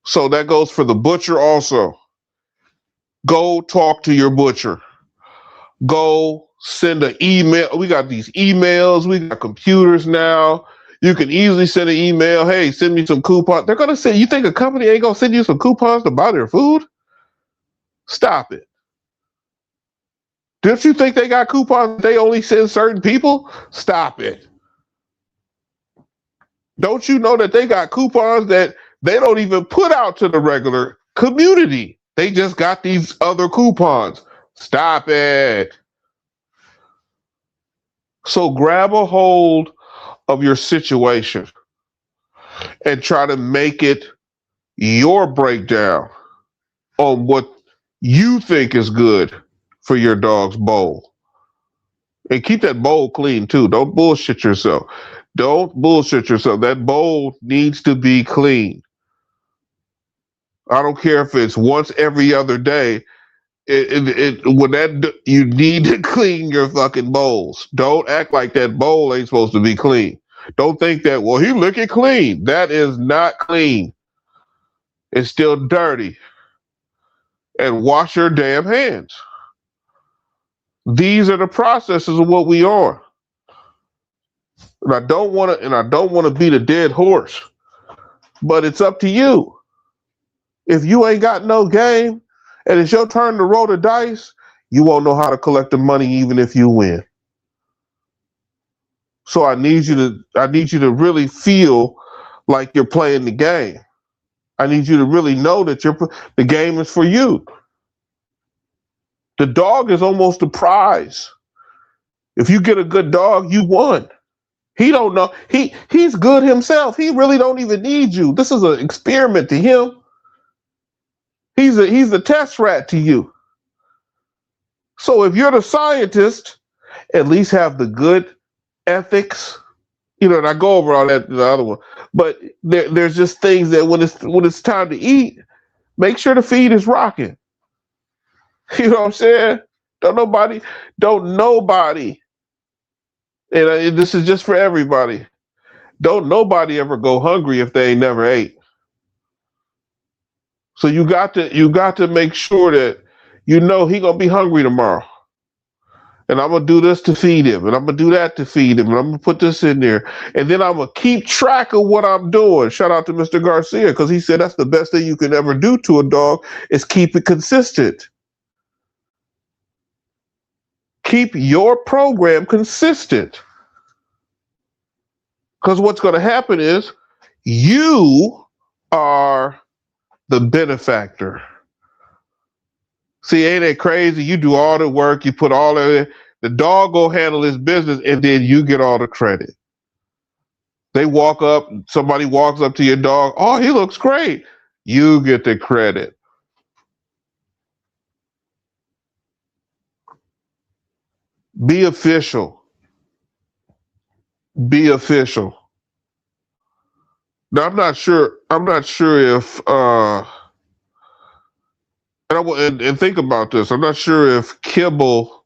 So that goes for the butcher also. Go talk to your butcher. Go send an email. We got these emails. We got computers now. You can easily send an email. Hey, send me some coupons. They're going to say, you think a company ain't going to send you some coupons to buy their food? Stop it. Don't you think they got coupons they only send certain people? Stop it. Don't you know that they got coupons that they don't even put out to the regular community? They just got these other coupons. Stop it. So grab a hold of your situation and try to make it your breakdown on what you think is good for your dog's bowl. And keep that bowl clean too. Don't bullshit yourself. Don't bullshit yourself. That bowl needs to be clean. I don't care if it's once every other day. You need to clean your fucking bowls. Don't act like that bowl ain't supposed to be clean. Don't think that, well, he lick it clean. That is not clean. It's still dirty. And wash your damn hands. These are the processes of what we are. And I don't want to beat a dead horse, but it's up to you. If you ain't got no game and it's your turn to roll the dice, you won't know how to collect the money even if you win. So I need you to really feel like you're playing the game. I need you to really know that the game is for you. The dog is almost a prize. If you get a good dog, you won. He don't know. He's good himself. He really don't even need you. This is an experiment to him. He's a test rat to you. So if you're the scientist, at least have the good ethics. And I go over all that in the other one. But there's just things that when it's time to eat, make sure the feed is rocking. You know what I'm saying? Don't nobody, and this is just for everybody. Don't nobody ever go hungry if they ain't never ate. So you got to make sure that he gonna be hungry tomorrow. And I'm gonna do this to feed him, and I'm gonna do that to feed him, and I'm gonna put this in there, and then I'm gonna keep track of what I'm doing. Shout out to Mr. Garcia, because he said that's the best thing you can ever do to a dog is keep it consistent. Keep your program consistent. Because what's going to happen is you are the benefactor. See, ain't it crazy? You do all the work, you put all of it, the dog will handle his business, and then you get all the credit. Somebody walks up to your dog, oh, he looks great. You get the credit. Be official. Be official. Now I'm not sure if and think about this. I'm not sure if kibble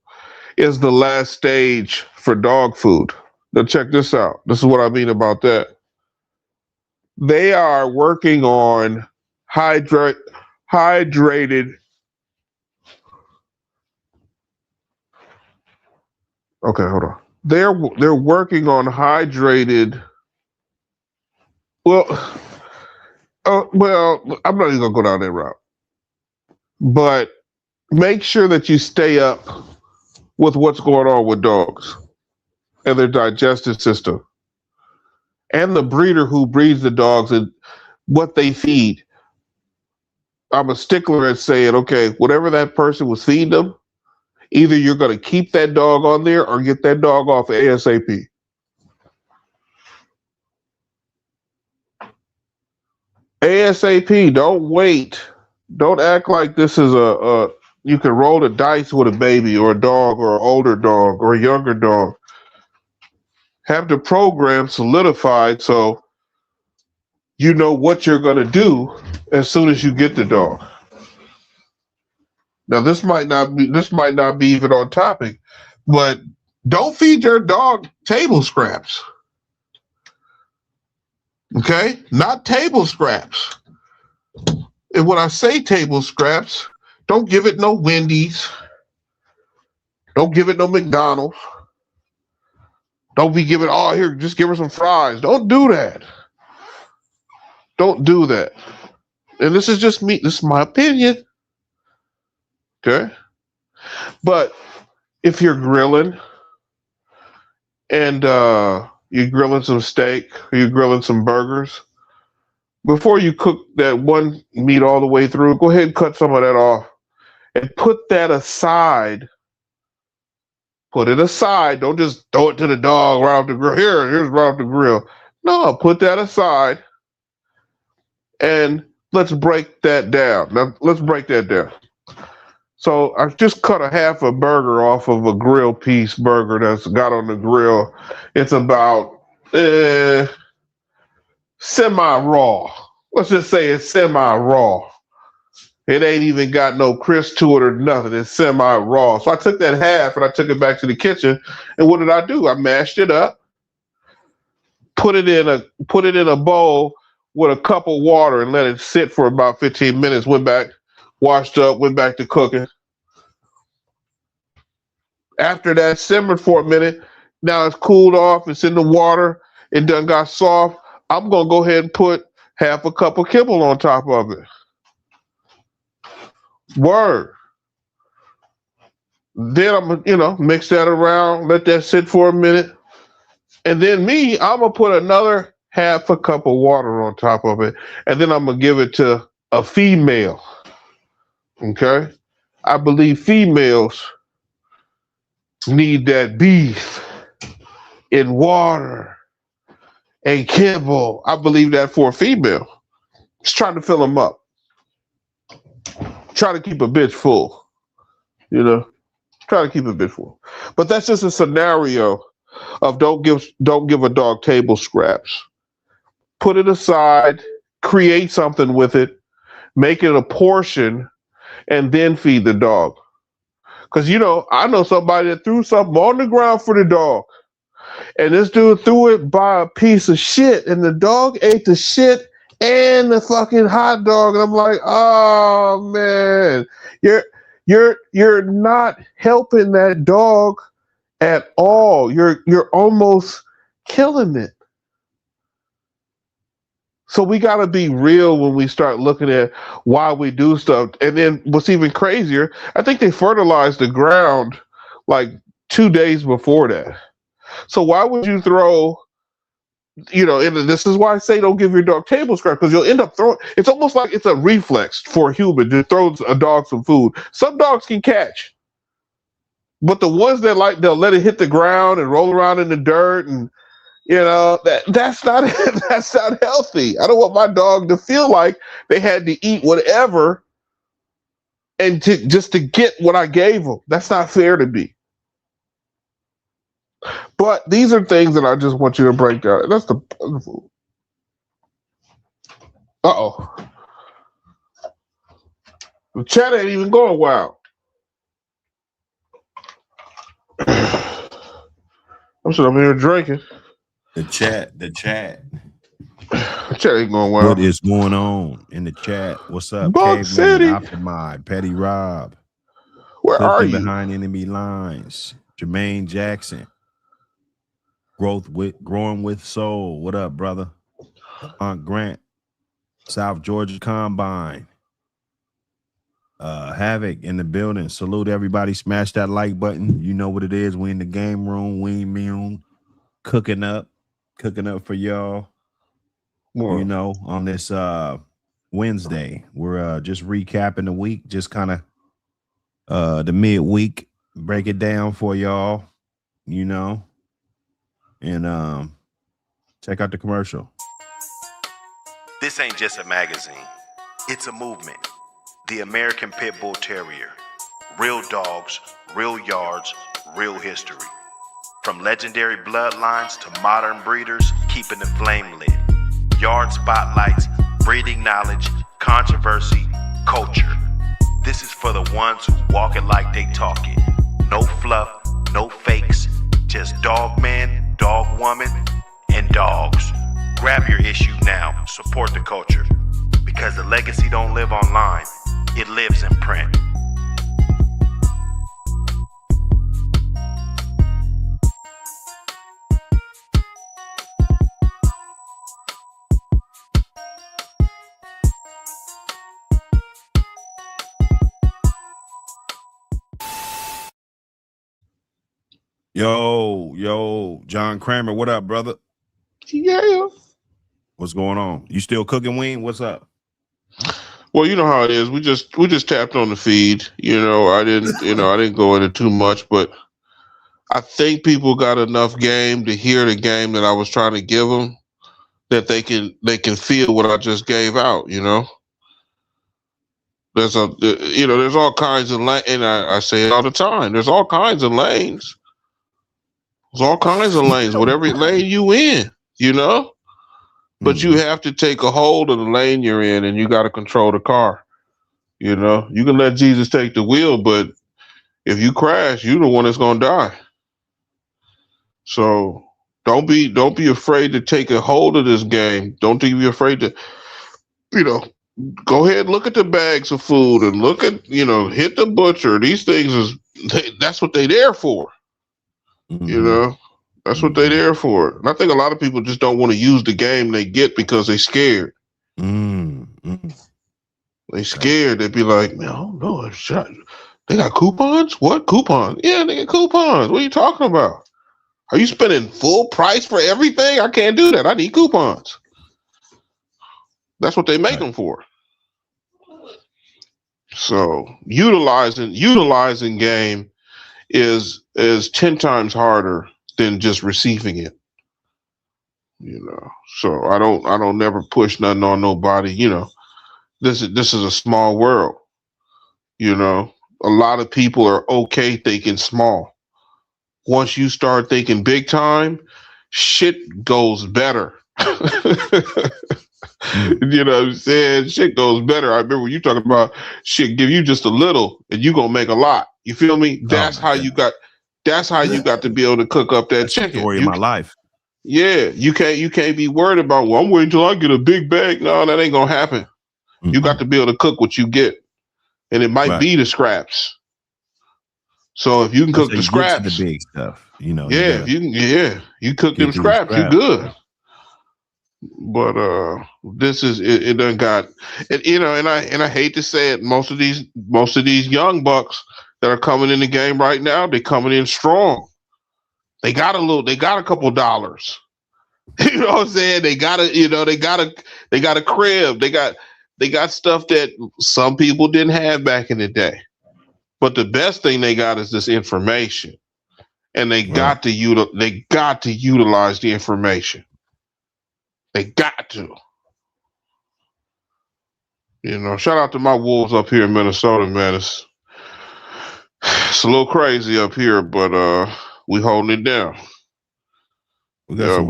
is the last stage for dog food. Now check this out. This is what I mean about that. They are working on hydrated. Okay, hold on. They're working on hydrated. Well, I'm not even gonna go down that route. But make sure that you stay up with what's going on with dogs and their digestive system, and the breeder who breeds the dogs and what they feed. I'm a stickler at saying, okay, whatever that person was feeding them, either you're going to keep that dog on there or get that dog off ASAP. ASAP, don't wait. Don't act like this is you can roll the dice with a baby or a dog or an older dog or a younger dog. Have the program solidified so you know what you're going to do as soon as you get the dog. Now, this might not be even on topic, but don't feed your dog table scraps. Okay? Not table scraps. And when I say table scraps, don't give it no Wendy's. Don't give it no McDonald's. Don't be giving, oh, here, just give her some fries. Don't do that. Don't do that. And this is just me. This is my opinion. Okay? But if you're grilling and you're grilling some steak or you're grilling some burgers, before you cook that one meat all the way through, go ahead and cut some of that off and put that aside. Put it aside. Don't just throw it to the dog right off the grill. Here's right off the grill. No, put that aside and let's break that down. Now, let's break that down. So I've just cut a half a burger off of a grill piece burger that's got on the grill. It's about semi-raw. Let's just say it's semi-raw. It ain't even got no crisp to it or nothing. It's semi-raw. So I took that half and I took it back to the kitchen. And what did I do? I mashed it up, put it in a bowl with a cup of water and let it sit for about 15 minutes. Went back, washed up, went back to cooking. After that simmered for a minute, now it's cooled off, it's in the water, it done got soft. I'm gonna go ahead and put half a cup of kibble on top of it. Word. Then I'm gonna, mix that around, let that sit for a minute. And then I'm gonna put another half a cup of water on top of it. And then I'm gonna give it to a female. Okay? I believe females need that beef in water and kibble. I believe that for a female. Just trying to fill them up. Try to keep a bitch full. Try to keep a bitch full. But that's just a scenario of don't give a dog table scraps. Put it aside, create something with it, make it a portion, and then feed the dog. Because, I know somebody that threw something on the ground for the dog. And this dude threw it by a piece of shit. And the dog ate the shit and the fucking hot dog. And I'm like, oh, man. You're not helping that dog at all. You're almost killing it. So we got to be real when we start looking at why we do stuff. And then what's even crazier, I think they fertilized the ground like 2 days before that. So why would you throw, and this is why I say don't give your dog table scraps, because you'll end up throwing, it's almost like it's a reflex for a human to throw a dog some food. Some dogs can catch. But the ones that they'll let it hit the ground and roll around in the dirt and that's not healthy. I don't want my dog to feel like they had to eat whatever and just to get what I gave them. That's not fair to me. But these are things that I just want you to break down. That's the food. Uh-oh. The chat ain't even going wild. I'm sitting up here drinking. The chat. The chat ain't going well. What is going on in the chat? What's up? Buck City. Optimide, Petty Rob. Where are you? Behind enemy lines. Jermaine Jackson. Growing with soul. What up, brother? Aunt Grant. South Georgia Combine. Havoc in the building. Salute everybody. Smash that like button. You know what it is. We in the game room. We immune. Cooking up for y'all. Whoa. On this Wednesday. We're just recapping the week, just kind of the midweek, break it down for y'all, and check out the commercial. This ain't just a magazine. It's a movement. The American Pit Bull Terrier. Real dogs, real yards, real history. From legendary bloodlines to modern breeders, keeping the flame lit. Yard spotlights, breeding knowledge, controversy, culture. This is for the ones who walk it like they talk it. No fluff, no fakes, just dog man, dog woman, and dogs. Grab your issue now, support the culture. Because the legacy don't live online, it lives in print. Yo, John Kramer, what up, brother? Yeah. What's going on? You still cooking, Wayne? What's up? Well, you know how it is. We just tapped on the feed. I didn't go into too much, but I think people got enough game to hear the game that I was trying to give them, that they can feel what I just gave out. There's all kinds of lanes, and I say it all the time. There's all kinds of lanes. There's all kinds of lanes, whatever lane you in, but you have to take a hold of the lane you're in, and you got to control the car. You can let Jesus take the wheel, but if you crash, you're the one that's going to die. So don't be afraid to take a hold of this game. Don't be afraid to, go ahead and look at the bags of food and look at, hit the butcher. These things is that's what they there for. You know, that's what they there for. And I think a lot of people just don't want to use the game they get because they scared. They scared. They'd be like, man, I don't know. They got coupons? What coupons? Yeah, they get coupons. What are you talking about? Are you spending full price for everything? I can't do that. I need coupons. That's what they make them for. So utilizing game is 10 times harder than just receiving it. You know. So I don't never push nothing on nobody. You know, this is a small world. You know, a lot of people are okay thinking small. Once you start thinking big time, shit goes better. You know what I'm saying? Shit goes better. I remember you talking about shit give you just a little and you gonna make a lot. You feel me? That's how you got to be able to cook up that chicken. The story of my life. Yeah, you can't be worried about, well, I'm waiting until I get a big bag. No, that ain't gonna happen. You got to be able to cook what you get. And it might be the scraps. So if you can cook the scraps, the big stuff, you know. Yeah, you cook them scraps, you good. But this is it done got it, you know, and I hate to say it, most of these young bucks that are coming in the game right now, they're coming in strong. They got a couple dollars. You know what I'm saying? They got a crib. They got stuff that some people didn't have back in the day. But the best thing they got is this information. And they got to utilize the information. They got to. You know, shout out to my wolves up here in Minnesota, man. It's a little crazy up here, but we holding it down. We got some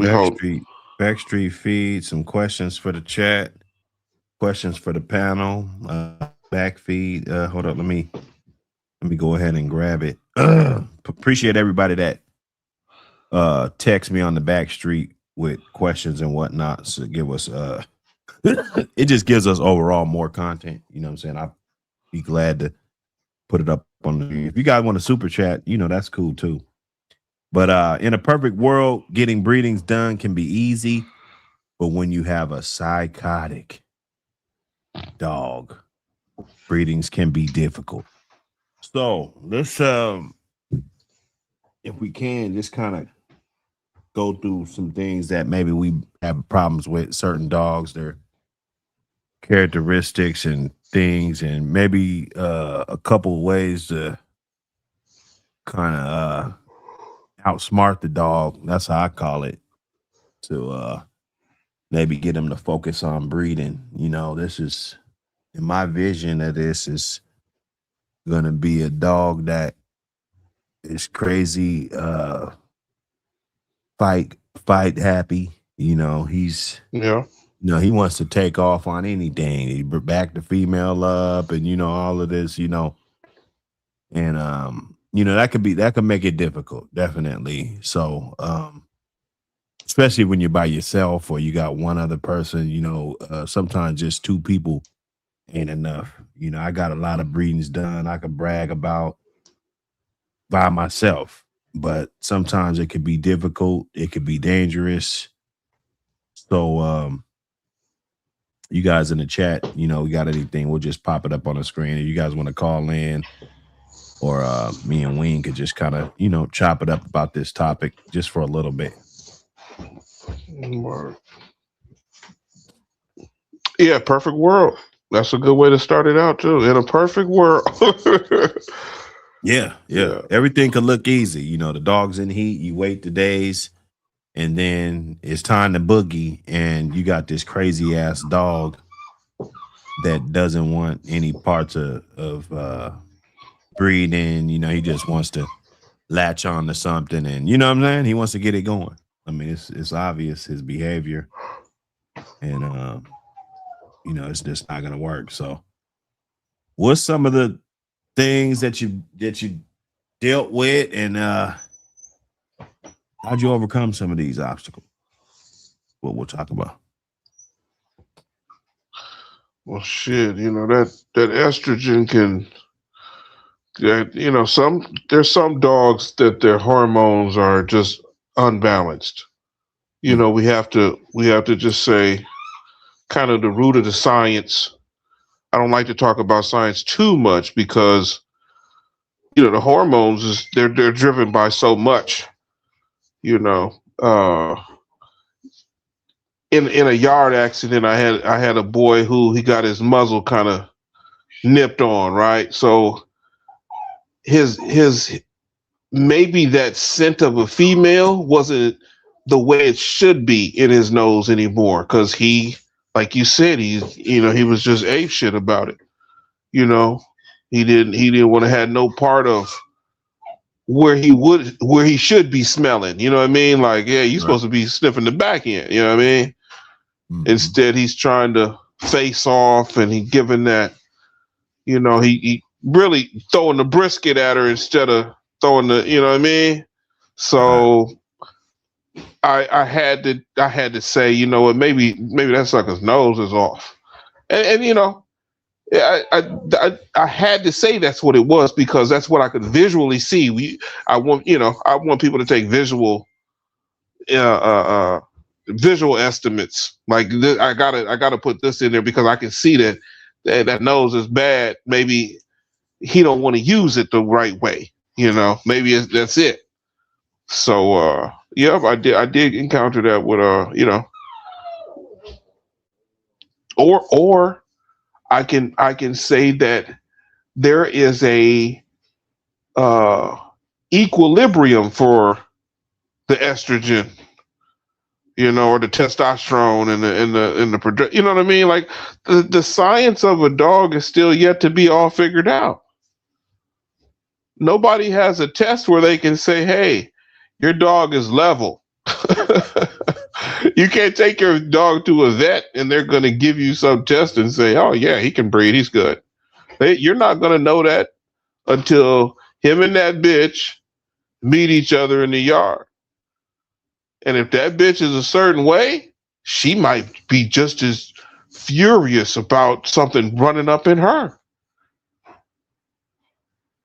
backstreet feed, some questions for the chat, questions for the panel, back feed. Hold up, let me go ahead and grab it. Appreciate everybody that text me on the back street with questions and whatnot. So give us it just gives us overall more content. You know what I'm saying? I'd be glad to put it up on the. If you guys want to super chat, you know, that's cool too. But in a perfect world, getting breedings done can be easy. But when you have a psychotic dog, breedings can be difficult. So let's if we can just kind of go through some things that maybe we have problems with certain dogs, their characteristics and things, and maybe a couple of ways to kind of outsmart the dog. That's how I call it, to maybe get them to focus on breeding. You know, this is, in my vision of this, is gonna be a dog that is crazy fight happy. You know, he's he wants to take off on anything. He back the female up, and you know, all of this, you know. And you know, that could make it difficult, definitely. So especially when you're by yourself or you got one other person, you know, sometimes just two people ain't enough. You know, I got a lot of breedings done I could brag about by myself, but sometimes it could be difficult. It could be dangerous. So you guys in the chat, you know, we got anything, we'll just pop it up on the screen. If you guys want to call in, or me and Wayne could just kind of, you know, chop it up about this topic just for a little bit. Yeah, perfect world. That's a good way to start it out too. In a perfect world. Yeah. Everything could look easy. You know, the dog's in heat, you wait the days, and then it's time to boogie, and you got this crazy ass dog that doesn't want any parts of breeding. You know, he just wants to latch on to something, and you know what I'm saying? He wants to get it going. I mean, it's obvious his behavior, and you know, it's just not gonna work. So what's some of the things that you dealt with, and how'd you overcome some of these obstacles? What we'll talk about. Well, shit, you know, that estrogen You know, there's some dogs that their hormones are just unbalanced. You know, we have to just say kind of the root of the science. I don't like to talk about science too much because you know the hormones is they're driven by so much. You know, in a yard accident, I had a boy who he got his muzzle kind of nipped on, right? So his maybe that scent of a female wasn't the way it should be in his nose anymore because he, like you said, he was just ape shit about it. You know, he didn't want to have no part of where he should be smelling. You know what I mean? Like, yeah, you're supposed to be sniffing the back end. You know what I mean? Mm-hmm. Instead, he's trying to face off and he giving that. You know, he really throwing the brisket at her instead of throwing the. You know what I mean? So. I had to say, you know what, maybe that sucker's nose is off, and you know, I had to say that's what it was because that's what I could visually see. I want people to take visual estimates. Like I gotta put this in there because I can see that nose is bad. Maybe he don't want to use it the right way. You know, maybe that's it. So yeah, I did encounter that with you know, or I can say that there is a equilibrium for the estrogen, you know, or the testosterone and the you know what I mean? Like the science of a dog is still yet to be all figured out. Nobody has a test where they can say, hey, your dog is level. You can't take your dog to a vet and they're going to give you some test and say, oh, yeah, he can breed. He's good. You're not going to know that until him and that bitch meet each other in the yard. And if that bitch is a certain way, she might be just as furious about something running up in her.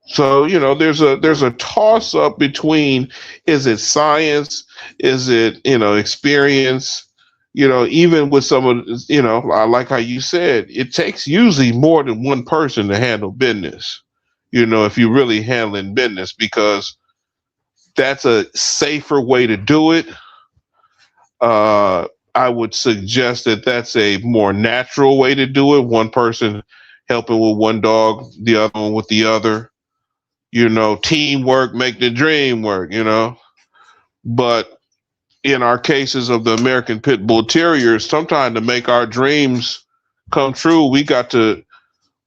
So, you know, there's a toss up between, is it science? Is it, you know, experience? You know, even with some of, you know, I like how you said, it takes usually more than one person to handle business, you know, if you're really handling business, because that's a safer way to do it. I would suggest that that's a more natural way to do it. One person helping with one dog, the other one with the other. You know, teamwork make the dream work, you know. But in our cases of the American Pit Bull Terriers, sometimes to make our dreams come true, we got to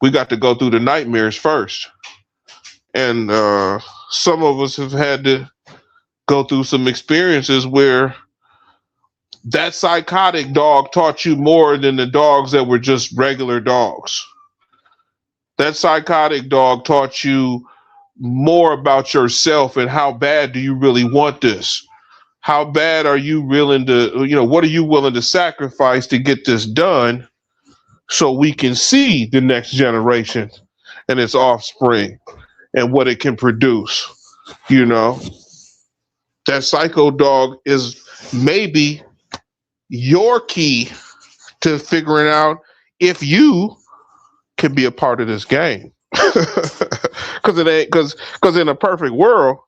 go through the nightmares first. And some of us have had to go through some experiences where that psychotic dog taught you more than the dogs that were just regular dogs. That psychotic dog taught you more about yourself and how bad do you really want this? How bad are you willing to, you know, what are you willing to sacrifice to get this done so we can see the next generation and its offspring and what it can produce? You know, that psycho dog is maybe your key to figuring out if you can be a part of this game. Because it ain't because in a perfect world,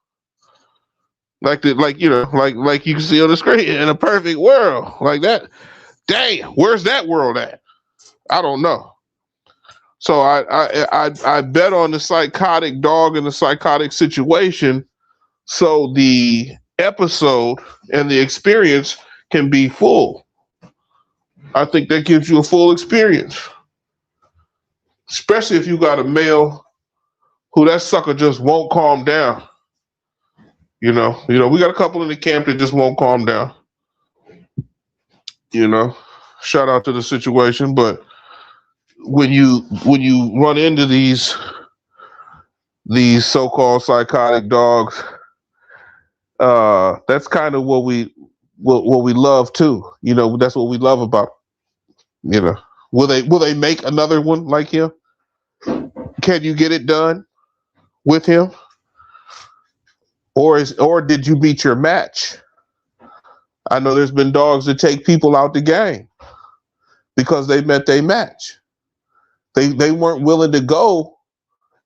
like you can see on the screen, in a perfect world like that, dang, where's that world at? I don't know. So I bet on the psychotic dog and the psychotic situation, so the episode and the experience can be full. I think that gives you a full experience, especially if you got a male who that sucker just won't calm down. You know, we got a couple in the camp that just won't calm down. You know, shout out to the situation, but when you run into these so-called psychotic dogs, that's kind of what we love too. You know, that's what we love about. You know, will they make another one like him? Can you get it done? with him, or did you beat your match? I know there's been dogs that take people out the game because they met their match. They weren't willing to go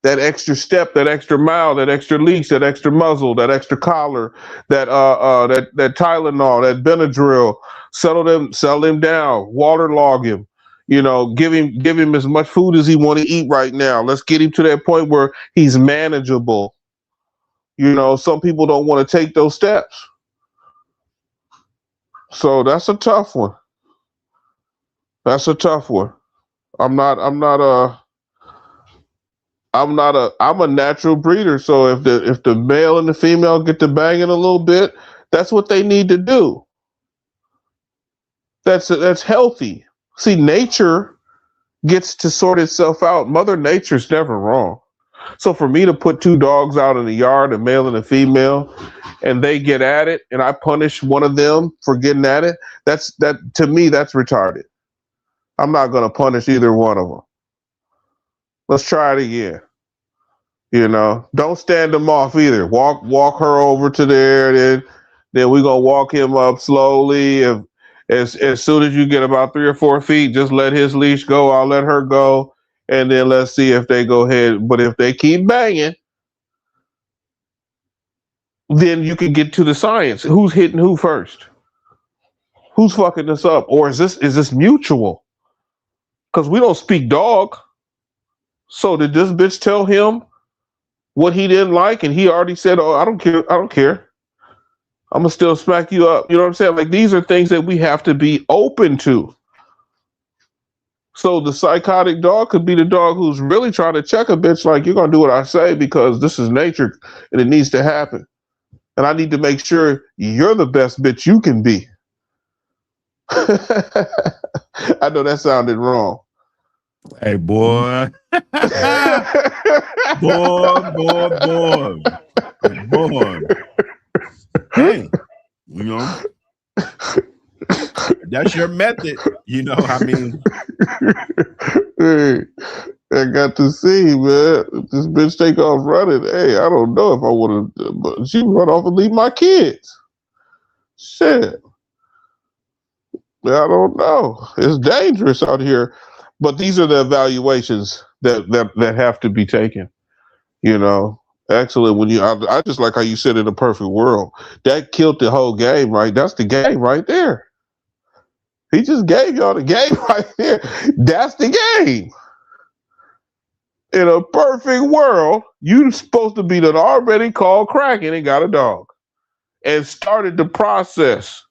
that extra step, that extra mile, that extra leash, that extra muzzle, that extra collar, that Tylenol, that Benadryl. Sell him down, waterlog him. Give him as much food as he want to eat right now. Let's get him to that point where he's manageable. Some people don't want to take those steps. So that's a tough one. I'm a natural breeder. So if the male and the female get to banging a little bit, that's what they need to do. That's healthy. See, nature gets to sort itself out. Mother Nature's never wrong. So for me to put two dogs out in the yard, a male and a female, and they get at it, and I punish one of them for getting at it, to me, that's retarded. I'm not going to punish either one of them. Let's try it again. Don't stand them off either. Walk her over to there, then we're going to walk him up slowly. As soon as you get about 3 or 4 feet, just let his leash go. I'll let her go. And then let's see if they go ahead. But if they keep banging, then you can get to the science. Who's hitting who first? Who's fucking this up? Or is this mutual? Because we don't speak dog. So did this bitch tell him what he didn't like, and he already said, "Oh, I don't care. I'm gonna still smack you up." You know what I'm saying? Like, these are things that we have to be open to. So the psychotic dog could be the dog who's really trying to check a bitch, like, you're gonna do what I say because this is nature and it needs to happen. And I need to make sure you're the best bitch you can be. I know that sounded wrong. Hey, boy. boy. Hey, that's your method. Hey, I got to see, man. This bitch take off running. Hey, I don't know if I want to, but she run off and leave my kids. Shit. I don't know. It's dangerous out here. But these are the evaluations that have to be taken. Excellent. I just like how you said in a perfect world, that killed the whole game, right? That's the game right there. He just gave y'all the game right there. That's the game. In a perfect world, you're supposed to be done already called cracking and got a dog and started the process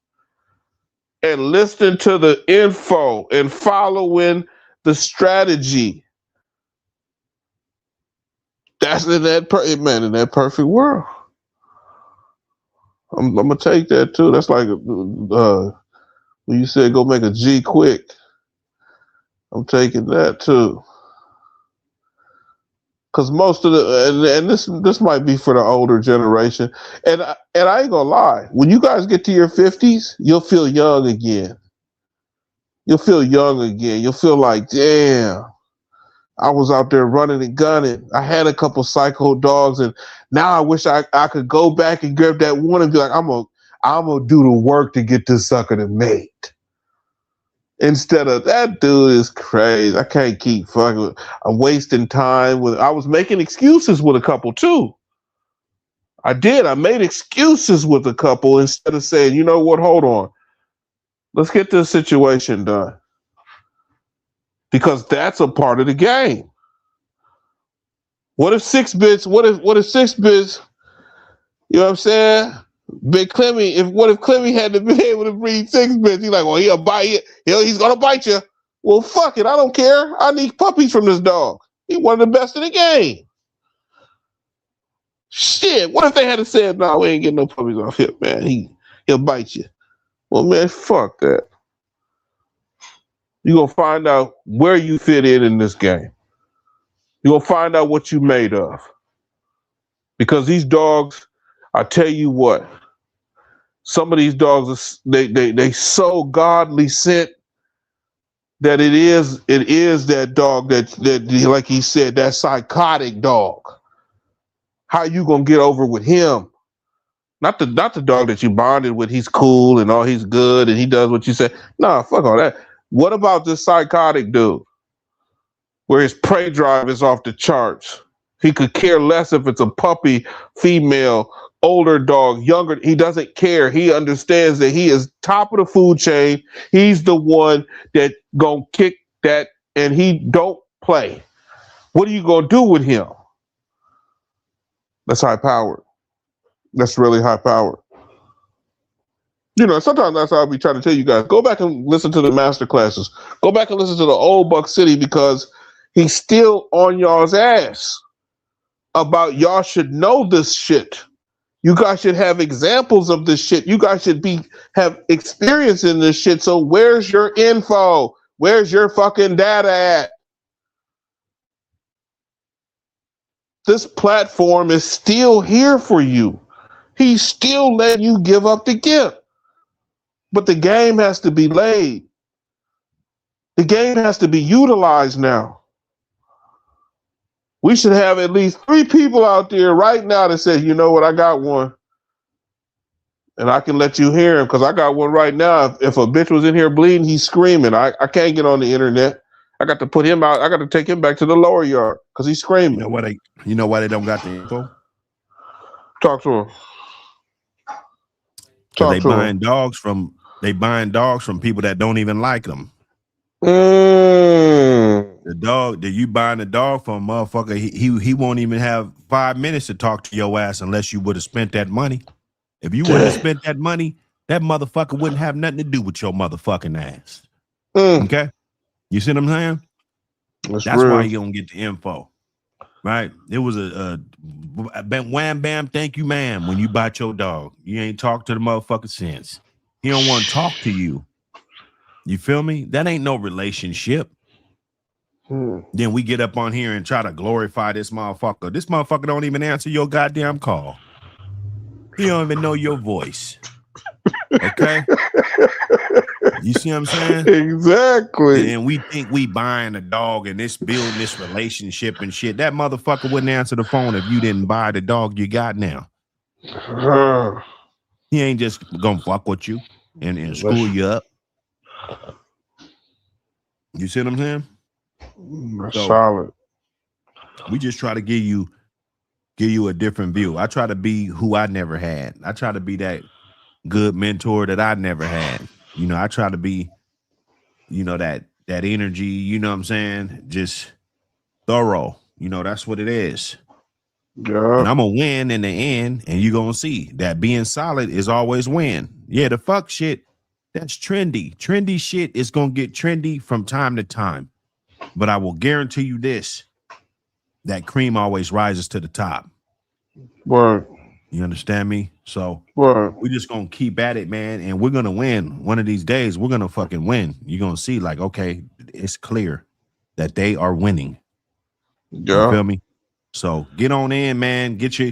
and listening to the info and following the strategy. That's in that perfect world. I'm gonna take that too. That's like when you said go make a G quick. I'm taking that too. Because most of and this might be for the older generation, and I ain't gonna lie. When you guys get to your 50s, you'll feel young again. You'll feel like, damn, I was out there running and gunning. I had a couple psycho dogs, and now I wish I could go back and grab that one and be like, I'm gonna do the work to get this sucker to mate. Instead of, that dude is crazy. I can't keep fucking with. I'm wasting time with. I was making excuses with a couple too. I did. I made excuses with a couple instead of saying, you know what? Hold on. Let's get this situation done. Because that's a part of the game. What if 6 bits? What if 6 bits? You know what I'm saying? Big Clemmy, what if Clemmy had to be able to breed 6 bits? He's like, well, he'll bite you. He's gonna bite you. Well, fuck it. I don't care. I need puppies from this dog. He's one of the best in the game. Shit. What if they had said, no, we ain't getting no puppies off him, man. He'll bite you. Well, man, fuck that. You're gonna find out where you fit in this game. You're gonna find out what you made of. Because these dogs, I tell you what, some of these dogs, they so godly sent that it is that dog that like he said, that psychotic dog. how you gonna get over with him. Not the dog that you bonded with. He's cool and all. He's good and he does what you say. Nah, fuck all that. What about this psychotic dude, where his prey drive is off the charts? He could care less if it's a puppy, female, older dog, younger. He doesn't care. He understands that he is top of the food chain. He's the one that gonna kick that, and he don't play. What are you gonna do with him? That's high powered. That's really high power. You know, sometimes that's how I'll be trying to tell you guys. Go back and listen to the master classes. Go back and listen to the old Buck City, because he's still on y'all's ass about y'all should know this shit. You guys should have examples of this shit. You guys should have experience in this shit. So where's your info? Where's your fucking data at? This platform is still here for you. He's still letting you give up the gift. But the game has to be laid. The game has to be utilized now. We should have at least 3 people out there right now that say, you know what, I got one. And I can let you hear him, because I got one right now. If a bitch was in here bleeding, he's screaming. I can't get on the internet. I got to put him out. I got to take him back to the lower yard because he's screaming. You know why they don't got the info? Talk to him. They buying dogs from people that don't even like them. The dog that you buying a dog from, motherfucker, he won't even have 5 minutes to talk to your ass unless you would have spent that money. If you wouldn't have spent that money, that motherfucker wouldn't have nothing to do with your motherfucking ass. Okay? You see what I'm saying? That's why you don't get the info. Right? It was a wham bam, thank you, ma'am, when you bought your dog. You ain't talked to the motherfucker since. He don't want to talk to you. You feel me? That ain't no relationship. Then we get up on here and try to glorify this motherfucker. This motherfucker don't even answer your goddamn call. He don't even know your voice. Okay? You see what I'm saying? Exactly. And we think we buying a dog and this building this relationship and shit. That motherfucker wouldn't answer the phone if you didn't buy the dog you got now. He ain't just gonna fuck with you and screw you up. You see what I'm saying? That's solid. We just try to give you a different view. I try to be who I never had. I try to be that good mentor that I never had. You know, I try to be, you know, that energy, you know what I'm saying? Just thorough. You know, that's what it is. Yeah. And I'm going to win in the end, and you're going to see that being solid is always win. Yeah, the fuck shit, that's trendy. Trendy shit is going to get trendy from time to time. But I will guarantee you this, that cream always rises to the top. Word. You understand me? So Word. we're just going to keep at it, man, and we're going to win. One of these days, we're going to fucking win. You're going to see, like, okay, it's clear that they are winning. Yeah. You feel me? So get on in, man. Get your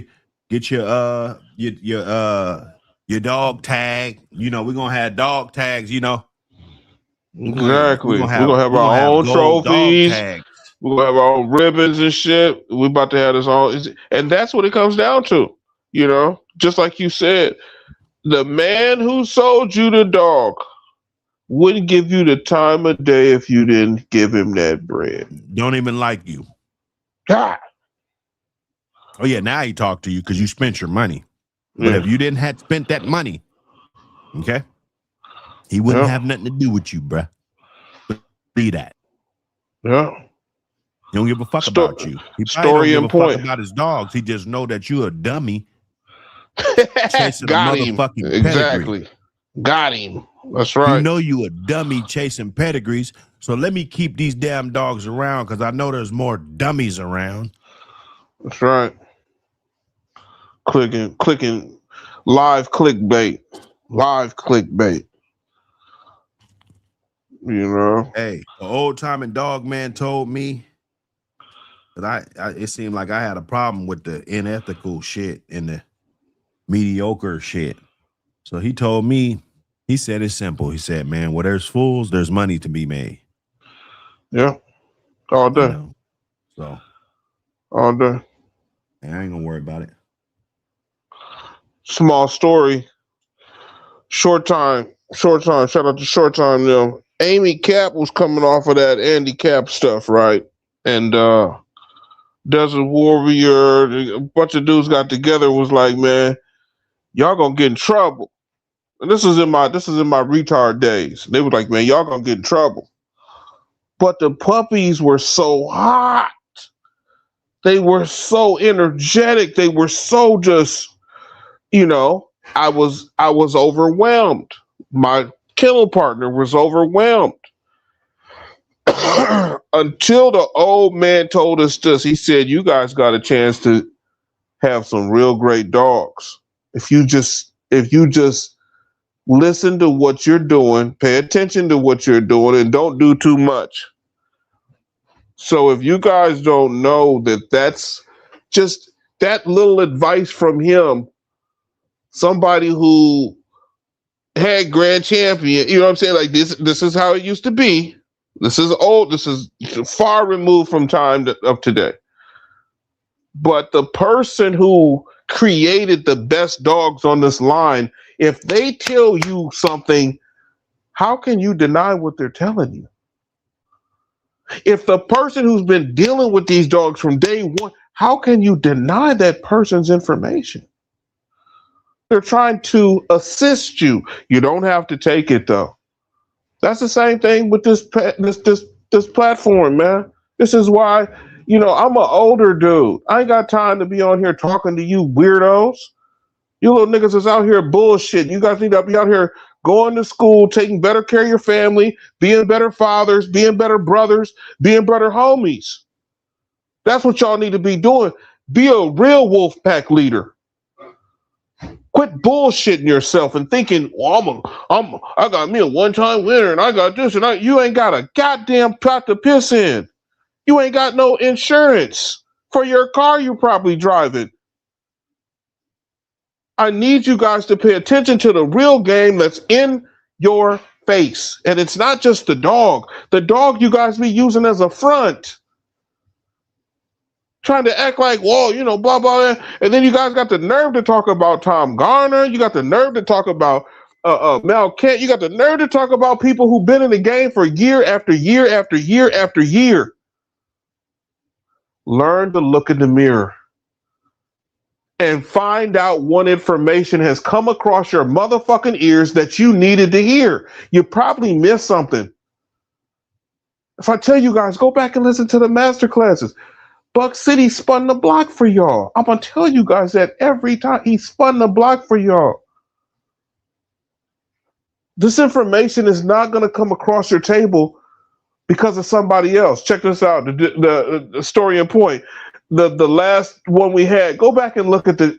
dog tag. You know, we're going to have dog tags, you know. Exactly. We're gonna have our own trophies. We're gonna have our own ribbons and shit. We're about to have this all, and that's what it comes down to. You know, just like you said, the man who sold you the dog wouldn't give you the time of day if you didn't give him that bread. Don't even like you. God. Oh yeah, now he talked to you because you spent your money. But if you didn't have spent that money, okay, he wouldn't have nothing to do with you, bruh. Be that. Yeah. He don't give a fuck about you. He probably don't give a fuck about his dogs. He just know that you a dummy. Chasing Got a motherfucking him. Exactly. pedigree. Got him. That's right. You know you a dummy chasing pedigrees. So let me keep these damn dogs around because I know there's more dummies around. That's right. Clicking live clickbait. You know. Hey, the old timing dog man told me that it seemed like I had a problem with the unethical shit and the mediocre shit. So he told me, he said it's simple. He said, man, where there's fools, there's money to be made. Yeah. All day. You know? So all day. I ain't gonna worry about it. Small story. Short time. Shout out to Short Time. Amy Cap was coming off of that Andy Cap stuff, right? And Desert Warrior, a bunch of dudes got together, was like, man, y'all gonna get in trouble. And this is in my retard days. They were like, man, y'all gonna get in trouble. But the puppies were so hot. They were so energetic. They were so just, I was overwhelmed. My kennel partner was overwhelmed. Until the old man told us this. He said, you guys got a chance to have some real great dogs. If you just listen to what you're doing, pay attention to what you're doing, and don't do too much. So if you guys don't know that's just that little advice from him, somebody who had Grand Champion, you know what I'm saying? Like this is how it used to be. This is old. This is far removed from time of today. But the person who created the best dogs on this line, if they tell you something, how can you deny what they're telling you? If the person who's been dealing with these dogs from day one, how can you deny that person's information? They're trying to assist you. You don't have to take it though. That's the same thing with this platform, man. This is why, I'm an older dude. I ain't got time to be on here talking to you weirdos. You little niggas is out here bullshit. You guys need to be out here going to school, taking better care of your family, being better fathers, being better brothers, being better homies. That's what y'all need to be doing. Be a real wolf pack leader. Quit bullshitting yourself and thinking, well, I got me a one-time winner and I got this and you ain't got a goddamn pot to piss in. You ain't got no insurance for your car you probably driving. I need you guys to pay attention to the real game that's in your face. And it's not just the dog. The dog you guys be using as a front. Trying to act like, whoa, blah, blah, blah. And then you guys got the nerve to talk about Tom Garner. You got the nerve to talk about Mel Kent. You got the nerve to talk about people who've been in the game for year after year after year after year. Learn to look in the mirror and find out what information has come across your motherfucking ears that you needed to hear. You probably missed something. If I tell you guys, go back and listen to the master classes. Buck City spun the block for y'all. I'm going to tell you guys that every time. He spun the block for y'all. This information is not going to come across your table because of somebody else. Check this out. The story and point. The last one we had. Go back and look at the.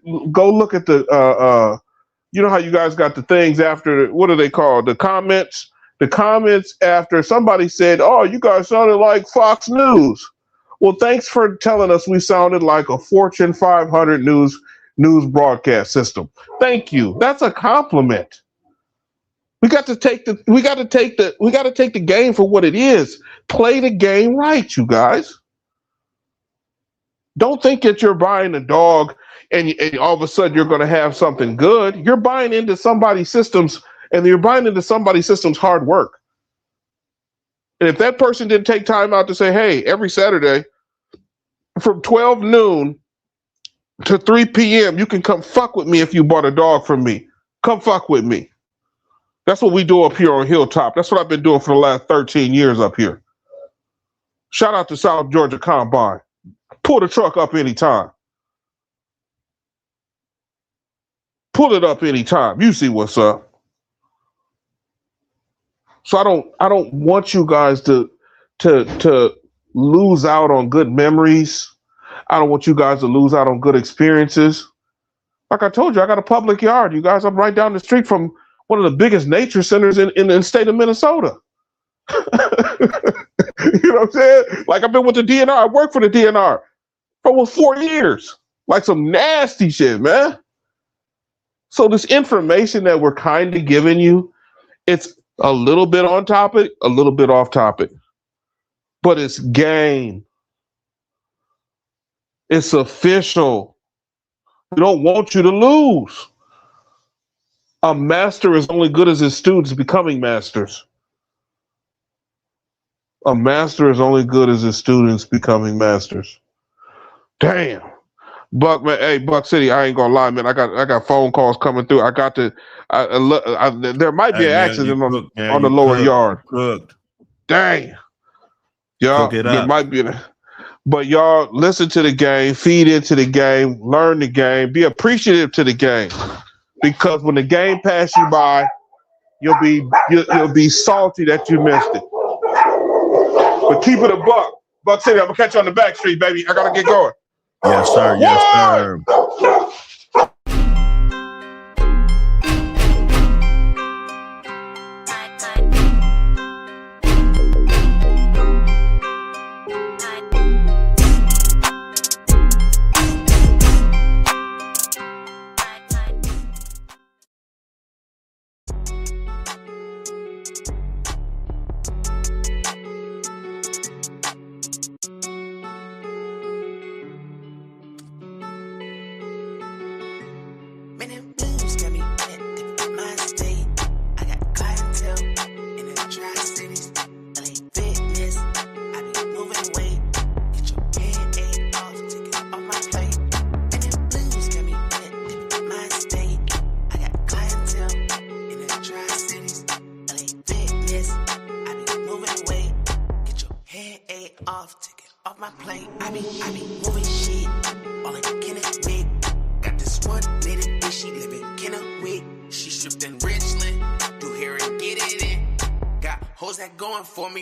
You know how you guys got the things after. What are they called? The comments. The comments after somebody said, "Oh, you guys sounded like Fox News." Well, thanks for telling us we sounded like a Fortune 500 news broadcast system. Thank you. That's a compliment. We got to take the game for what it is. Play the game right, you guys. Don't think that you're buying a dog and all of a sudden you're going to have something good. You're buying into somebody's systems, and you're buying into somebody's system's hard work. And if that person didn't take time out to say, hey, every Saturday from 12 noon to 3 p.m., you can come fuck with me if you bought a dog from me. Come fuck with me. That's what we do up here on Hilltop. That's what I've been doing for the last 13 years up here. Shout out to South Georgia Combine. Pull the truck up anytime. Pull it up anytime. You see what's up. So I don't want you guys to lose out on good memories. I don't want you guys to lose out on good experiences. Like I told you, I got a public yard. You guys, I'm right down the street from one of the biggest nature centers in the state of Minnesota. You know what I'm saying? Like I've been with the DNR. I worked for the DNR for almost 4 years. Like some nasty shit, man. So this information that we're kind of giving you, it's a little bit on topic, a little bit off topic, but it's game. It's official. We don't want you to lose. A master is only good as his students becoming masters. A master is only good as his students becoming masters. Damn. Buck, man, hey, Buck City, I ain't gonna lie, man. I got phone calls coming through. I got to. There might be Hey an man, you accident cook, man. on the You lower cooked. yard. You cooked. Dang. Cook Y'all, it there up. might be but y'all listen to the game, feed into the game, learn the game, be appreciative to the game. Because when the game passes you by, you'll be salty that you missed it. But keep it a buck. Buck City, I'm gonna catch you on the back street, baby. I gotta get going. Yes, sir. Yes, sir.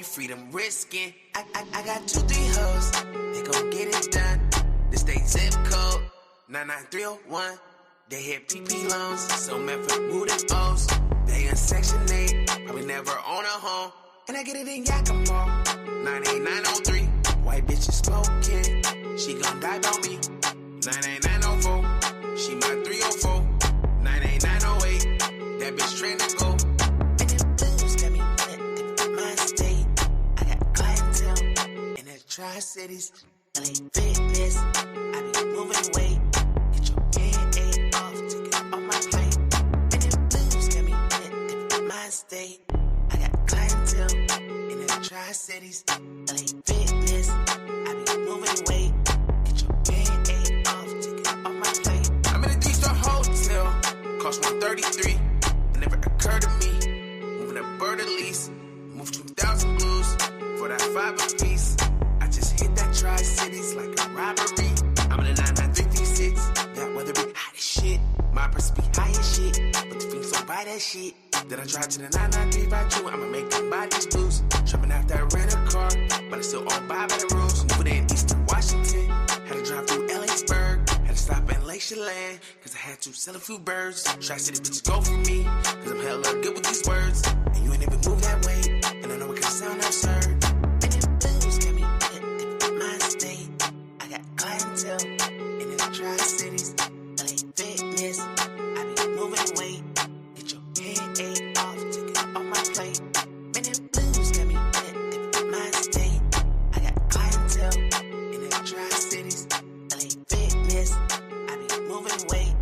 Freedom risking. I got 2-3 hoes. They gon' get it done. This they zip code 99301. They hit PP loans, so meant for moving O's. They in Section 8, probably never own a home. And I get it in Yakima 98903. White bitches smoking, she gon' die about me. 98904, she my 304. 98908, that bitch trained to go. Tri-Cities, LA Fitness, I be moving weight. Get your head off, take it off my plate. And them blues got me in my state. I got clientele in the Tri-Cities, LA Fitness, I be moving weight. Get your head off, take it off my plate. I'm in a 3-star hotel, cost 133. It never occurred to me, moving a bird at least. Move 2,000 blues for that 5 a piece. I just hit that Tri-Cities like a robbery. I'm in a 99336. That weather be hot as shit. My purse be high as shit. But the feet so bright as shit. Then I drive to the 99352. I'ma make them buy these blues. Jumping out that rental car. But I still all buy by the rules. Moving in Eastern Washington. Had to drive through Ellensburg. Had to stop in Lake Chelan. Cause I had to sell a few birds. Tri-City bitches go for me. Cause I'm hella good with these words. And you ain't even move that way. And I know it can sound absurd. Clientele in the Tri-Cities, LA Fitness, I be moving weight. Get your head off, take it off my plate. Man, them blues got me in my state. I got clientele in the Tri-Cities, LA Fitness, I be moving weight.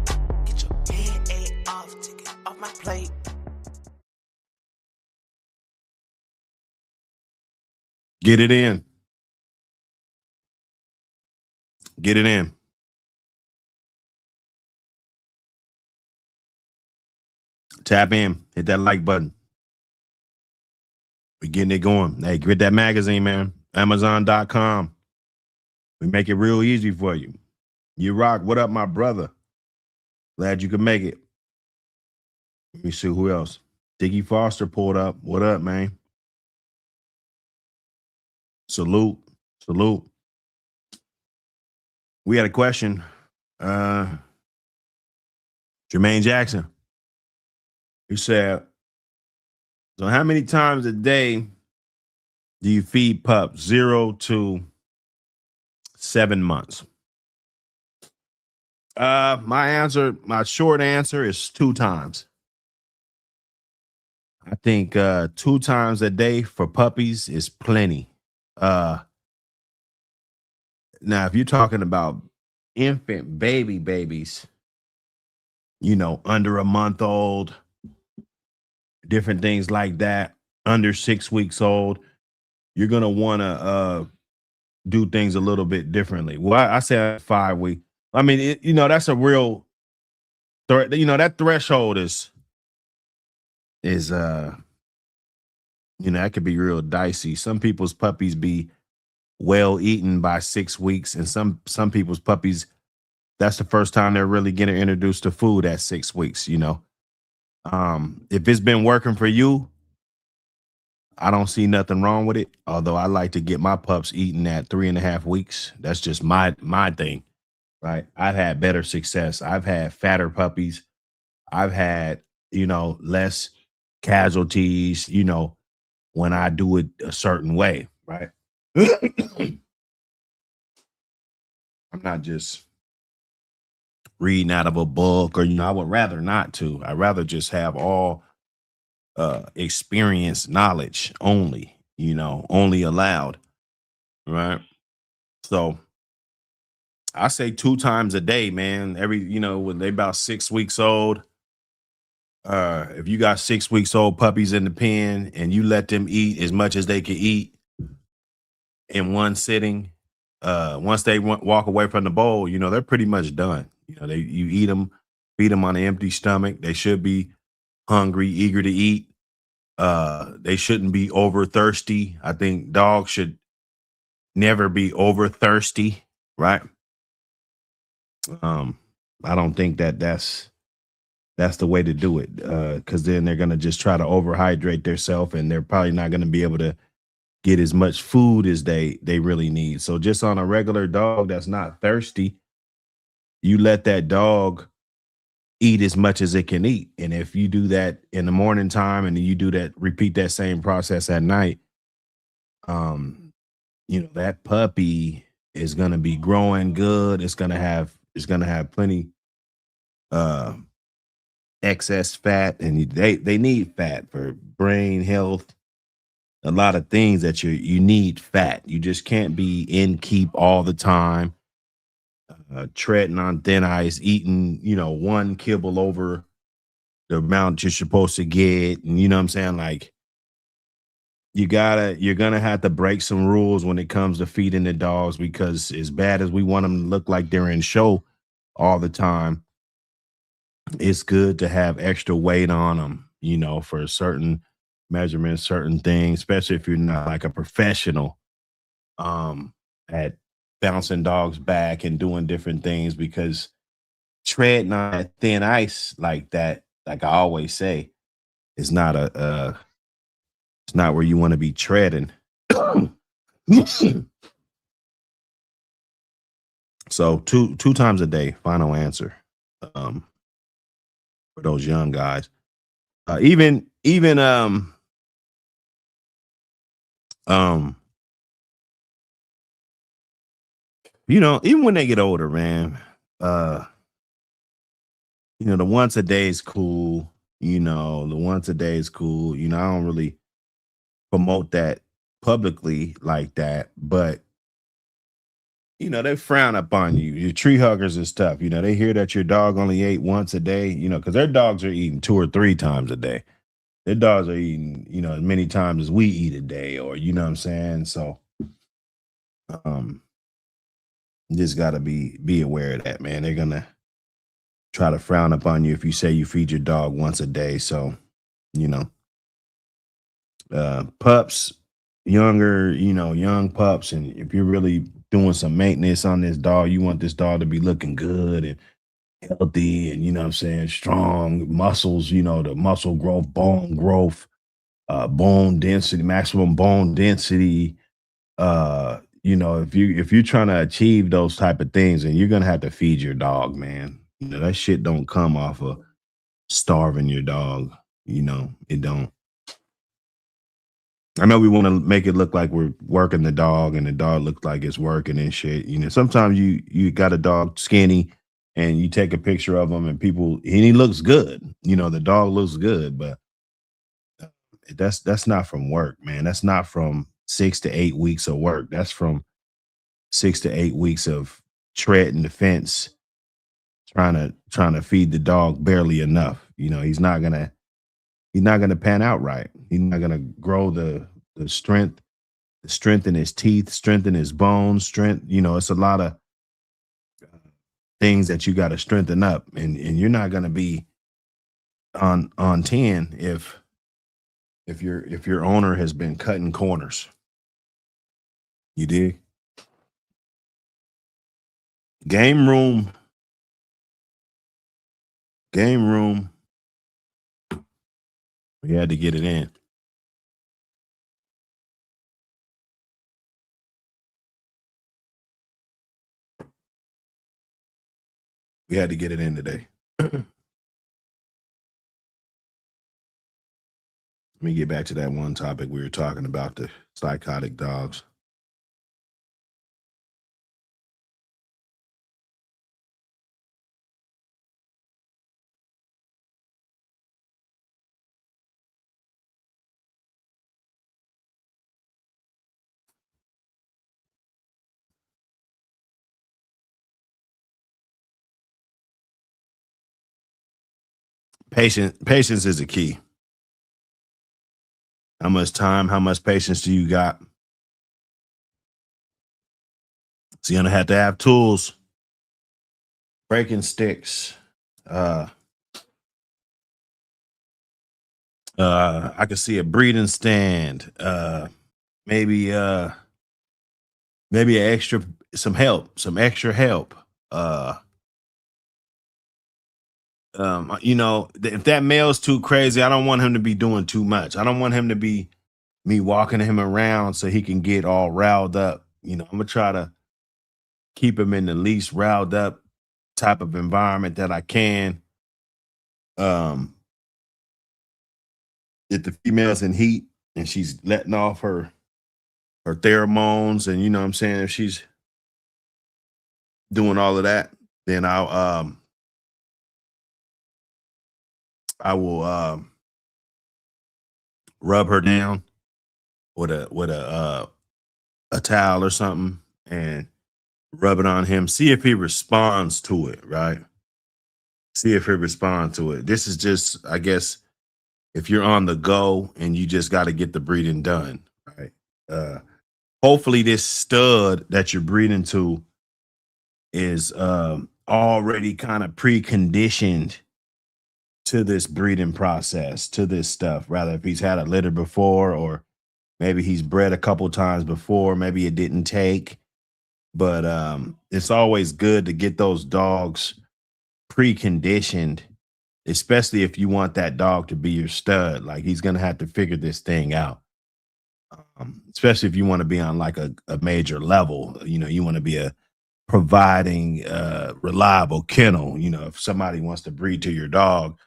Get your head off, take it off my plate. Get it in. Get it in. Tap in. Hit that like button. We're getting it going. Hey, get that magazine, man. Amazon.com. We make it real easy for you. You rock. What up, my brother? Glad you could make it. Let me see who else. Diggy Foster pulled up. What up, man? Salute. Salute. We had a question. Jermaine Jackson. He said, so how many times a day do you feed pups 0 to 7 months? My short answer is 2 times. I think 2 times a day for puppies is plenty. Now, if you're talking about infant babies, you know, under a month old, different things like that, under 6 weeks old, you're gonna want to do things a little bit differently. Well, I say 5 weeks. I mean, you know, that's a real threat. You know, that threshold is you know, that could be real dicey. Some people's puppies be well eaten by 6 weeks, and some people's puppies, that's the first time they're really getting introduced to food at 6 weeks. You know, if it's been working for you, I don't see nothing wrong with it. Although I like to get my pups eating at 3.5 weeks. That's just my thing, right? I've had better success. I've had fatter puppies. I've had, you know, less casualties, you know, when I do it a certain way, right? I'm not just reading out of a book, or, you know, I would rather not to. I'd rather just have all experience knowledge only, you know, only allowed, right? So I say 2 times a day, man. Every, you know, when they about 6 weeks old, if you got 6 weeks old puppies in the pen and you let them eat as much as they can eat in one sitting, once they walk away from the bowl, you know, they're pretty much done. You know, you eat them, feed them on an empty stomach. They should be hungry, eager to eat. They shouldn't be over thirsty. I think dogs should never be over thirsty, right? I don't think that's the way to do it, because then they're gonna just try to overhydrate themselves, and they're probably not gonna be able to get as much food as they really need. So just on a regular dog that's not thirsty, you let that dog eat as much as it can eat. And if you do that in the morning time and you do that, repeat that same process at night, you know, that puppy is gonna be growing good. It's gonna have plenty excess fat, and they need fat for brain health. A lot of things that you need fat. You just can't be in keep all the time, treading on thin ice, eating, you know, one kibble over the amount you're supposed to get. And you know what I'm saying? Like, you're gonna have to break some rules when it comes to feeding the dogs, because as bad as we want them to look like they're in show all the time, it's good to have extra weight on them, you know, for certain measurements, certain things, especially if you're not like a professional at bouncing dogs back and doing different things, because treading on that thin ice like that, like I always say, is not it's not where you want to be treading. So two times a day, final answer. For those young guys. Even you know, even when they get older, man, you know, the once a day is cool. You know, the once a day is cool. You know, I don't really promote that publicly like that, but you know, they frown upon you. Your tree huggers and stuff. You know, they hear that your dog only ate once a day, you know, because their dogs are eating 2 or 3 times a day. Their dogs are eating, you know, as many times as we eat a day, or, you know what I'm saying? So, you just got to be aware of that, man. They're going to try to frown upon you if you say you feed your dog once a day. So, you know, pups, young pups, and if you're really doing some maintenance on this dog, you want this dog to be looking good and healthy, and, you know what I'm saying, strong muscles, you know, the muscle growth, bone density, maximum bone density. You know, if you're trying to achieve those type of things, and you're gonna have to feed your dog, man. You know, that shit don't come off of starving your dog. You know, it don't. I know we want to make it look like we're working the dog, and the dog looks like it's working and shit. You know, sometimes you got a dog skinny, and you take a picture of him, and he looks good. You know, the dog looks good, but that's not from work, man. That's not from 6 to 8 weeks of work. That's from 6 to 8 weeks of treading the fence, trying to feed the dog barely enough. He's not gonna pan out right. He's not gonna grow the strength in his teeth, strength in his bones, strength. It's a lot of things that you got to strengthen up, and you're not gonna be on 10 if your owner has been cutting corners. You dig? Game room. We had to get it in. We had to get it in today. Let me get back to that one topic we were talking about, the psychotic dogs. Patience is the key. How much time, how much patience do you got? So you're gonna have to have tools, breaking sticks. I could see a breeding stand. Maybe some extra help. If that male's too crazy, I don't want him to be doing too much. I don't want him to be me walking him around so he can get all riled up. I'm gonna try to keep him in the least riled up type of environment that I can. If the female's in heat and she's letting off her pheromones, and what I'm saying, if she's doing all of that, then I will rub her down with a towel or something and rub it on him. See if he responds to it, right? See if he responds to it. This is just, I guess, if you're on the go and you just got to get the breeding done, right? Hopefully this stud that you're breeding to is already kind of preconditioned to this breeding process, to this stuff, rather if he's had a litter before, or maybe he's bred a couple times before, maybe it didn't take. But it's always good to get those dogs preconditioned, especially if you want that dog to be your stud. Like, he's going to have to figure this thing out, especially if you want to be on like a major level. You want to be a providing reliable kennel. If somebody wants to breed to your dog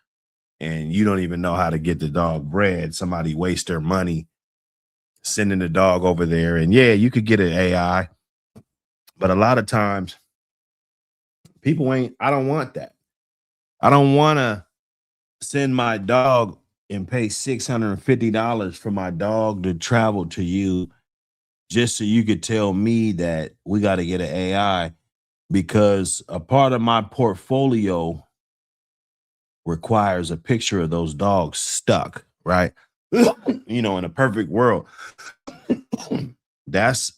and you don't even know how to get the dog bred, somebody wastes their money sending the dog over there. And yeah, you could get an AI, but a lot of times people I don't want that. I don't want to send my dog and pay $650 for my dog to travel to you just so you could tell me that we got to get an AI, because a part of my portfolio requires a picture of those dogs stuck, right? In a perfect world, that's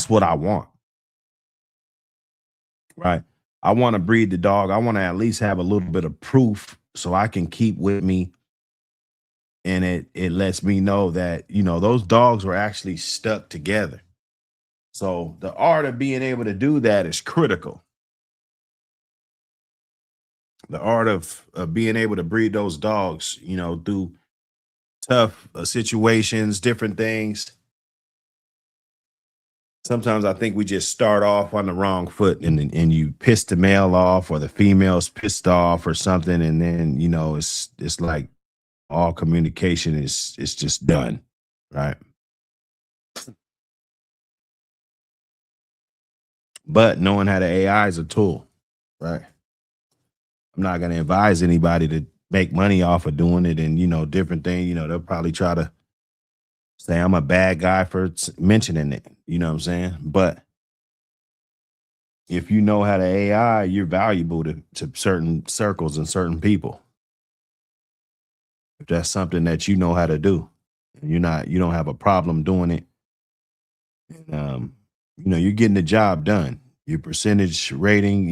what I want, right? I want to breed the dog. I want to at least have a little bit of proof so I can keep with me. And it lets me know that, those dogs were actually stuck together. So the art of being able to do that is critical. The art of being able to breed those dogs, through tough situations, different things. Sometimes I think we just start off on the wrong foot, and you piss the male off, or the female's pissed off or something. And then, it's like all communication is just done, right? But knowing how the AI is a tool, right? I'm not going to advise anybody to make money off of doing it and, different things. They'll probably try to say I'm a bad guy for mentioning it. You know what I'm saying? But if you know how to AI, you're valuable to certain circles and certain people. If that's something that you know how to do, and you don't have a problem doing it, and you're getting the job done. Your percentage rating,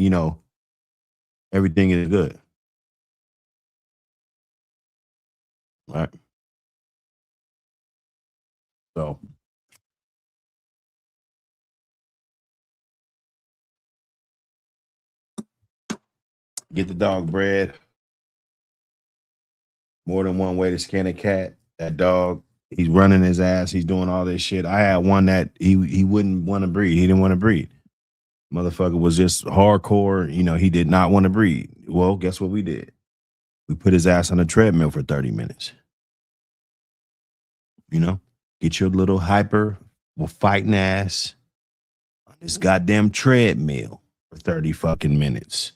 everything is good. Right. So get the dog bread. More than one way to skin a cat. That dog, he's running his ass. He's doing all this shit. I had one that he wouldn't want to breed. He didn't want to breed. Motherfucker was just hardcore. He did not want to breed. Well, guess what we did? We put his ass on a treadmill for 30 minutes. Get your little hyper fighting ass on this goddamn treadmill for 30 fucking minutes.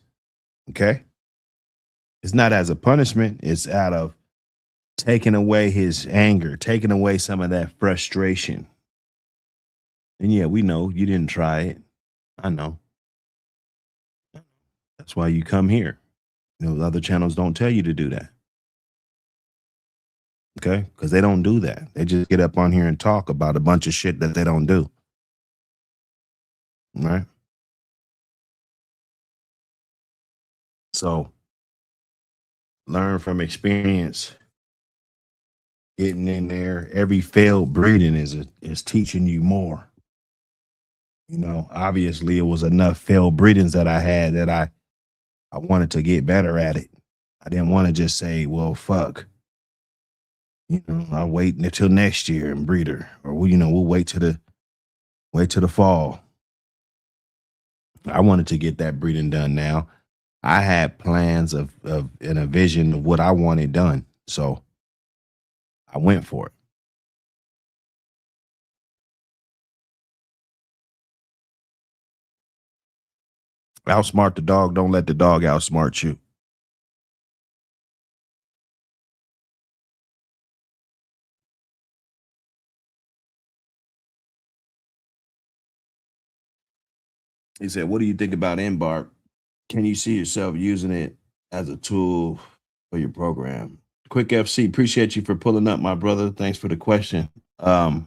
Okay? It's not as a punishment. It's out of taking away his anger, taking away some of that frustration. And yeah, we know you didn't try it. I know. That's why you come here. The other channels don't tell you to do that. Okay? Because they don't do that. They just get up on here and talk about a bunch of shit that they don't do. Right? So, learn from experience. Getting in there, every failed breeding is teaching you more. Obviously it was enough failed breedings that I had that I wanted to get better at it. I didn't want to just say, well, fuck. I'll wait until next year and breed her. Or we'll wait till the fall. I wanted to get that breeding done now. I had plans of and a vision of what I wanted done. So I went for it. Outsmart the dog. Don't let the dog outsmart you. He said, what do you think about Embark? Can you see yourself using it as a tool for your program? Quick FC, appreciate you for pulling up, my brother. Thanks for the question. What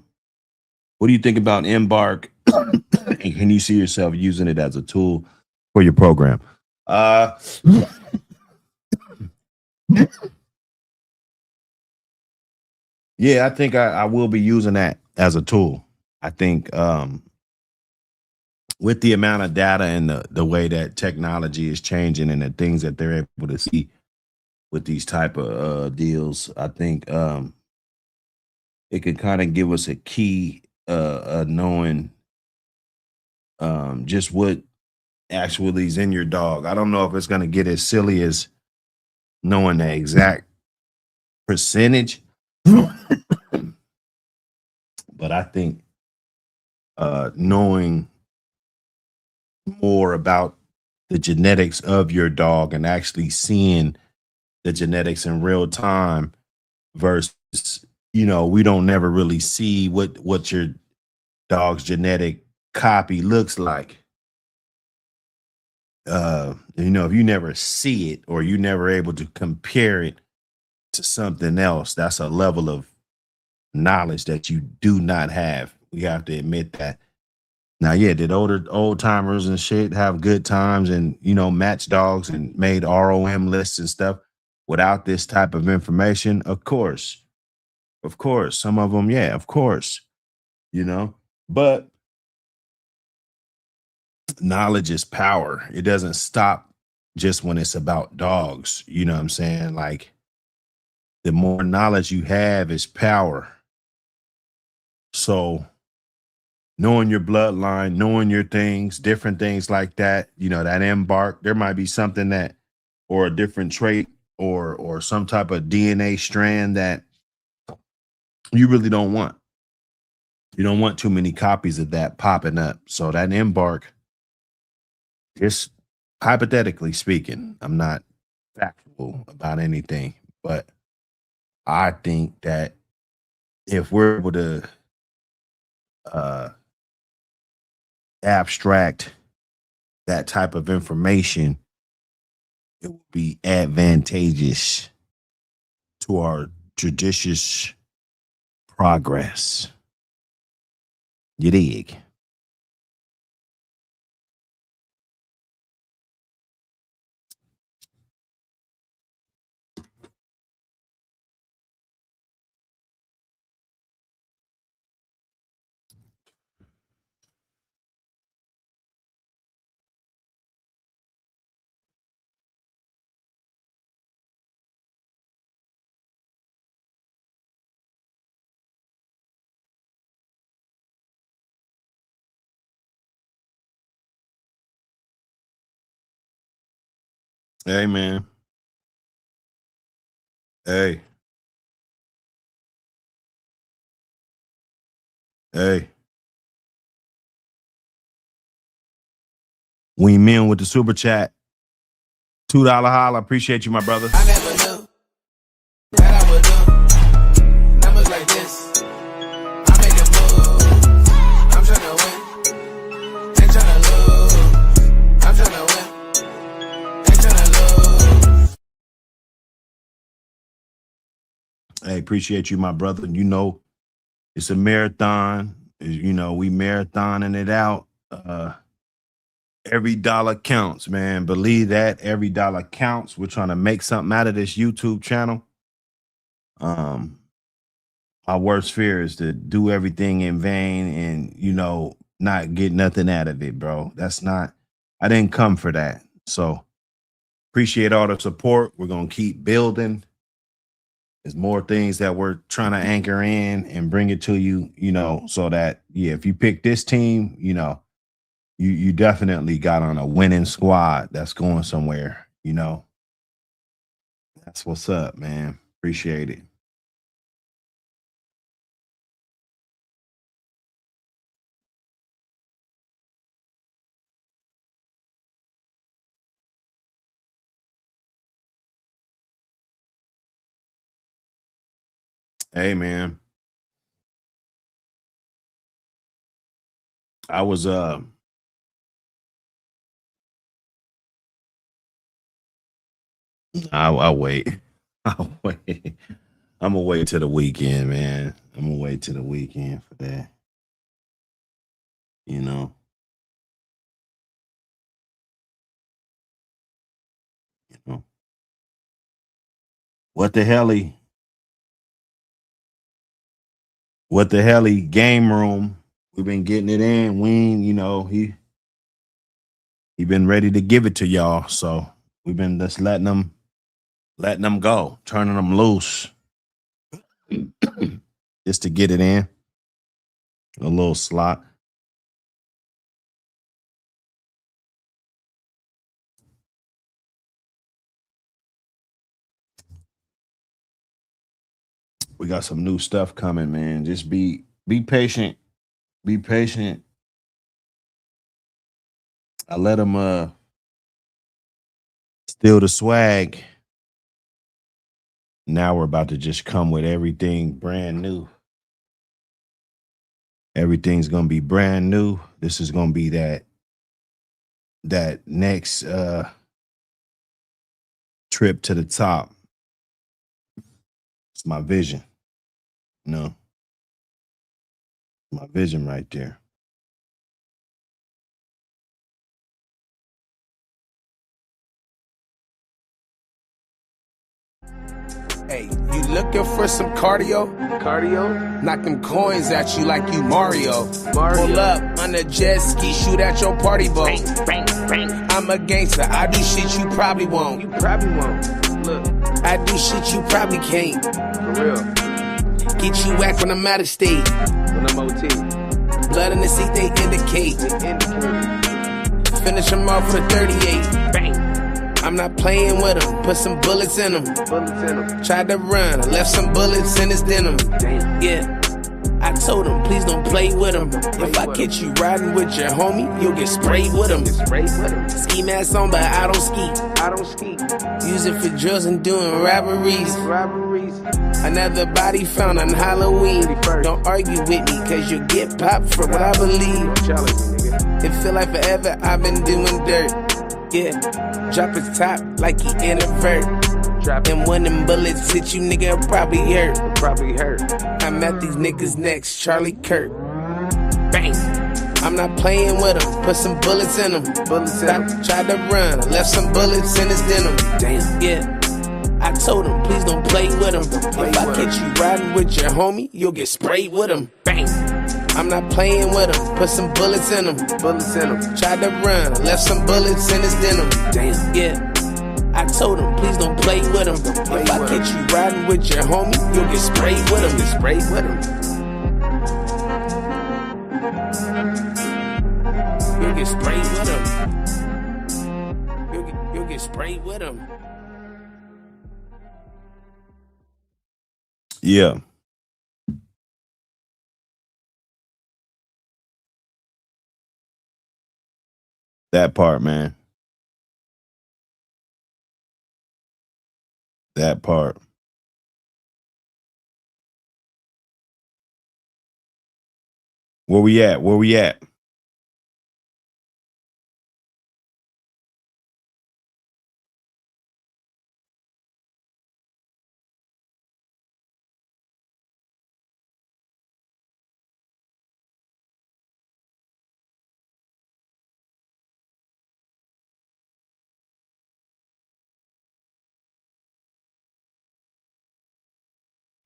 do you think about Embark? And can you see yourself using it as a tool for your program? Yeah, I think I will be using that as a tool. I think with the amount of data and the way that technology is changing and the things that they're able to see with these type of deals, I think it could kind of give us a key knowing just what actually is in your dog. I don't know if it's going to get as silly as knowing the exact percentage, but I think knowing more about the genetics of your dog and actually seeing the genetics in real time versus, we don't never really see what your dog's genetic copy looks like. If you never see it or you never able to compare it to something else, that's a level of knowledge that you do not have. We have to admit that. Now, yeah, did old timers and shit have good times and, match dogs and made ROM lists and stuff without this type of information? Of course. Some of them, yeah, of course, but knowledge is power. It doesn't stop just when it's about dogs. You know what I'm saying? Like, the more knowledge you have is power. So knowing your bloodline, knowing your things, different things like that, that Embark, there might be something that, or a different trait or some type of DNA strand that you really don't want. You don't want too many copies of that popping up. So that Embark, just hypothetically speaking, I'm not factual about anything, but I think that if we're able to abstract that type of information, it will be advantageous to our judicious progress. You dig? Hey, man. Hey. Hey. We men with the super chat. $2 holla. Appreciate you, my brother. I never knew that I would do numbers like this. I make a move. I'm tryna win. Ain't tryna lose. I'm tryna win. Ain't tryna lose. Hey, appreciate you, my brother. You know, it's a marathon. You know, we marathoning it out. Every dollar counts, man. Believe that. Every dollar counts. We're trying to make something out of this YouTube channel. My worst fear is to do everything in vain and, you know, not get nothing out of it, bro. That's not, I didn't come for that. So appreciate all the support. We're going to keep building. There's more things that we're trying to anchor in and bring it to you, you know, so that, yeah, if you pick this team, you know, you definitely got on a winning squad that's going somewhere, you know. That's what's up, man. Appreciate it. Hey, man. I was I'll wait. I'll wait. I'm gonna wait till the weekend, man. I'm gonna wait till the weekend for that. You know. You know. What the helly game room. We've been getting it in. Ween, you know, he been ready to give it to y'all. So we've been just letting them go, turning them loose. Just to get it in. A little slot. We got some new stuff coming, man. Just be patient. Be patient. I let them steal the swag. Now we're about to just come with everything brand new. Everything's gonna be brand new. This is gonna be that next trip to the top. It's my vision. No. My vision right there. Hey, you looking for some cardio? Knock them coins at you like you Mario. Pull up on a jet ski, shoot at your party boat. I'm a gangster, I do shit you probably won't. Look, I do shit you probably can't. For real. Get you whack when I'm out of state. When I'm OT. Blood in the seat, they indicate. Finish them off with a 38. Bang. I'm not playing with them, put some bullets in them. Tried to run, I left some bullets in his denim. Yeah, I told him, please don't play with him. If I catch you riding with your homie, you'll get sprayed with him. Ski mask on, but I don't ski. Use it for drills and doing robberies. Another body found on Halloween. Don't argue with me, cause you'll get popped for what I believe. It feel like forever I've been doing dirt. Yeah, drop his top like he in a vert. And when them bullets hit you, nigga, it'll probably hurt. I'm at these niggas next, Charlie Kirk. Bang. I'm not playing with him, put some bullets in him. Tried to run, left some bullets in his denim. Damn, yeah. I told him, please don't play with him. If I catch you riding with your homie, you'll get sprayed with him. Bang. I'm not playing with him, put some bullets in him. Tried to run, left some bullets in his denim. Damn, yeah. I told him, please don't play with him. If I catch you riding with your homie, you'll get sprayed with him. You'll get sprayed with him. You'll get sprayed with him. Yeah. That part, man. That part. Where we at?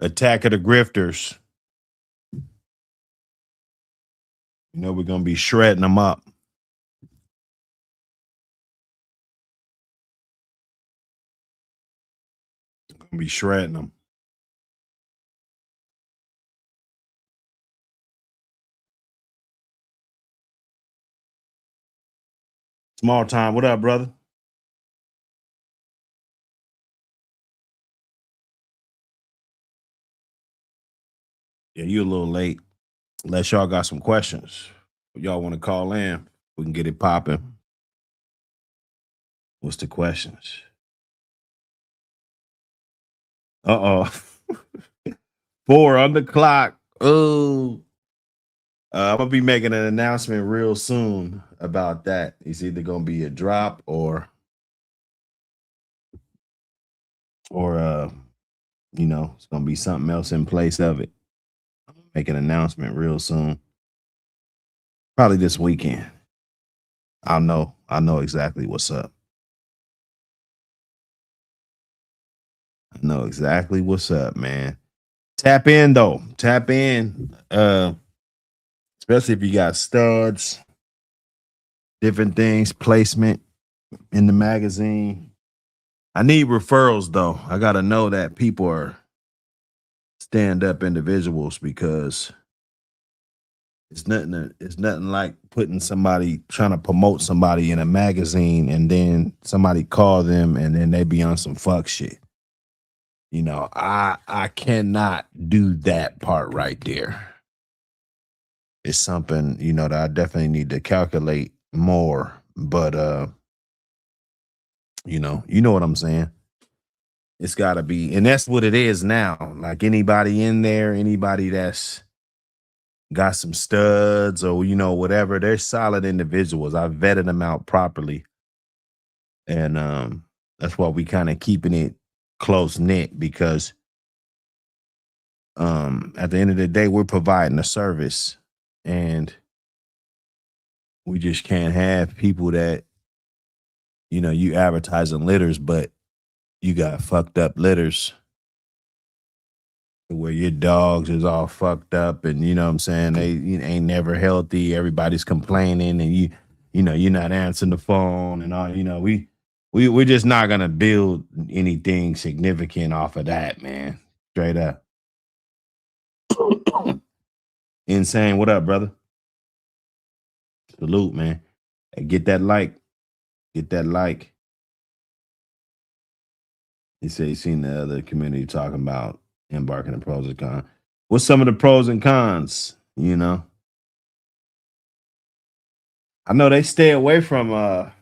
Attack of the Grifters. You know, we're going to be shredding them up. Going to be shredding them. Small time. What up, brother? Yeah, you a little late. Unless y'all got some questions. Y'all want to call in, we can get it popping. What's the questions? Uh-oh. 4 on the clock. Oh. I'm going to be making an announcement real soon about that. It's either going to be a drop or you know, it's going to be something else in place of it. I'm going to make an announcement real soon. Probably this weekend. I know exactly what's up. I know exactly what's up, man. Tap in, though. Tap in. Especially if you got studs, different things, placement in the magazine. I need referrals, though. I got to know that people are stand-up individuals, because it's nothing like putting somebody, trying to promote somebody in a magazine, and then somebody call them and then they be on some fuck shit. You know, I cannot do that part right there. It's something, you know, that I definitely need to calculate more. But you know what I'm saying? It's gotta be, and that's what it is now. Like, anybody in there, anybody that's got some studs or, you know, whatever, they're solid individuals. I vetted them out properly. And that's why we kind of keeping it close knit, because at the end of the day, we're providing a service, and we just can't have people that, you know, you advertising litters, but you got fucked up litters where your dogs is all fucked up, and you know what I'm saying, they ain't never healthy, everybody's complaining, and you know you're not answering the phone and all. You know, we're just not gonna build anything significant off of that, man. Straight up. Insane. What up, brother? Salute, man. Hey, get that like. He said he's seen the other community talking about embarking the pros and cons. What's some of the pros and cons? You know, I know they stay away from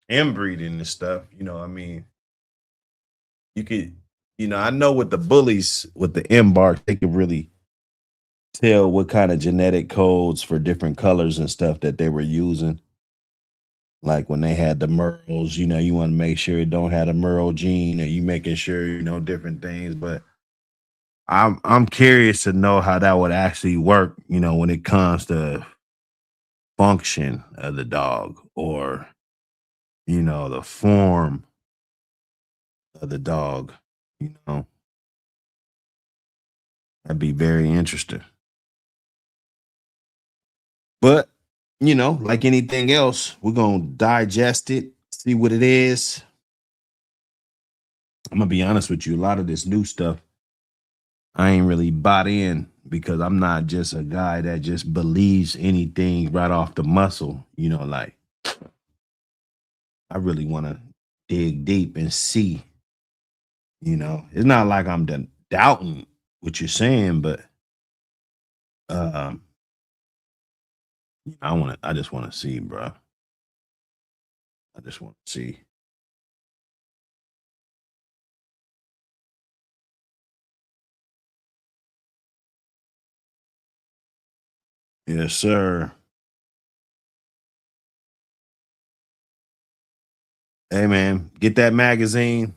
inbreeding and stuff. You know, I mean, you could, you know, I know with the bullies, with the embark, they could really tell what kind of genetic codes for different colors and stuff that they were using. Like when they had the Merles, you know, you want to make sure it don't have a Merle gene, or you making sure, you know, different things. But I'm curious to know how that would actually work, you know, when it comes to function of the dog, or, you know, the form of the dog, you know. That'd be very interesting. But, you know, like anything else, we're going to digest it, see what it is. I'm going to be honest with you. A lot of this new stuff, I ain't really bought in, because I'm not just a guy that just believes anything right off the muscle. You know, like, I really want to dig deep and see, you know. It's not like I'm doubting what you're saying, but I just want to see, bro. I just want to see. Yes, sir. Hey, man, get that magazine.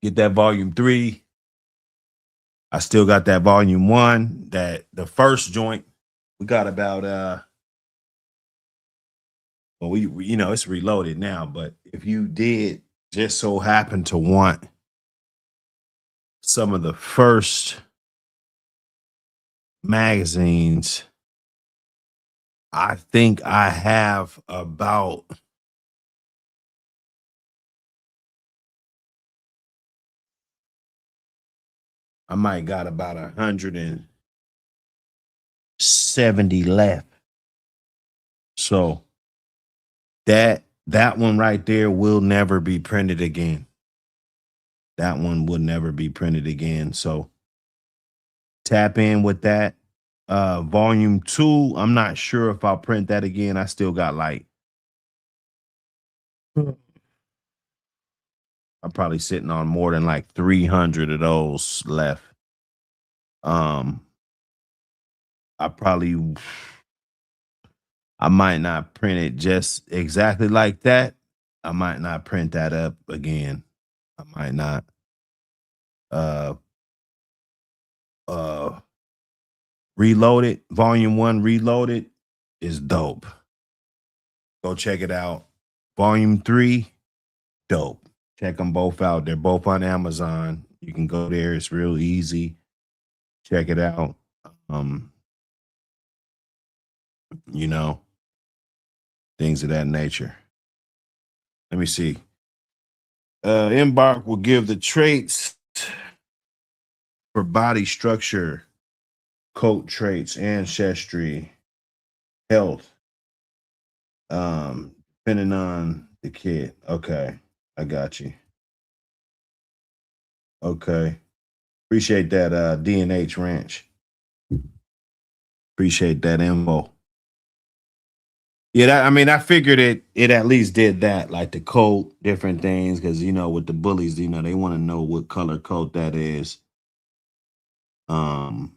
Get that volume 3. I still got that volume 1, that the first joint. We got about well, we you know, it's reloaded now, but if you did just so happen to want some of the first magazines, I think I have about, I might got about 170 left. So that one right there will never be printed again. That one will never be printed again. So tap in with that. Volume 2, I'm not sure if I'll print that again. I still got like, I'm probably sitting on more than like 300 of those left. I might not print it just exactly like that. I might not print that up again. I might not. Reloaded, volume 1 reloaded is dope. Go check it out. Volume 3, dope. Check them both out. They're both on Amazon. You can go there. It's real easy. Check it out. You know, things of that nature. Let me see. Embark will give the traits for body structure, coat traits, ancestry, health, depending on the kid. Okay, I got you. Okay. Appreciate that, DNH Ranch. Appreciate that info. Yeah, I figured it at least did that, like the coat, different things, because, you know, with the bullies, you know, they want to know what color coat that is. And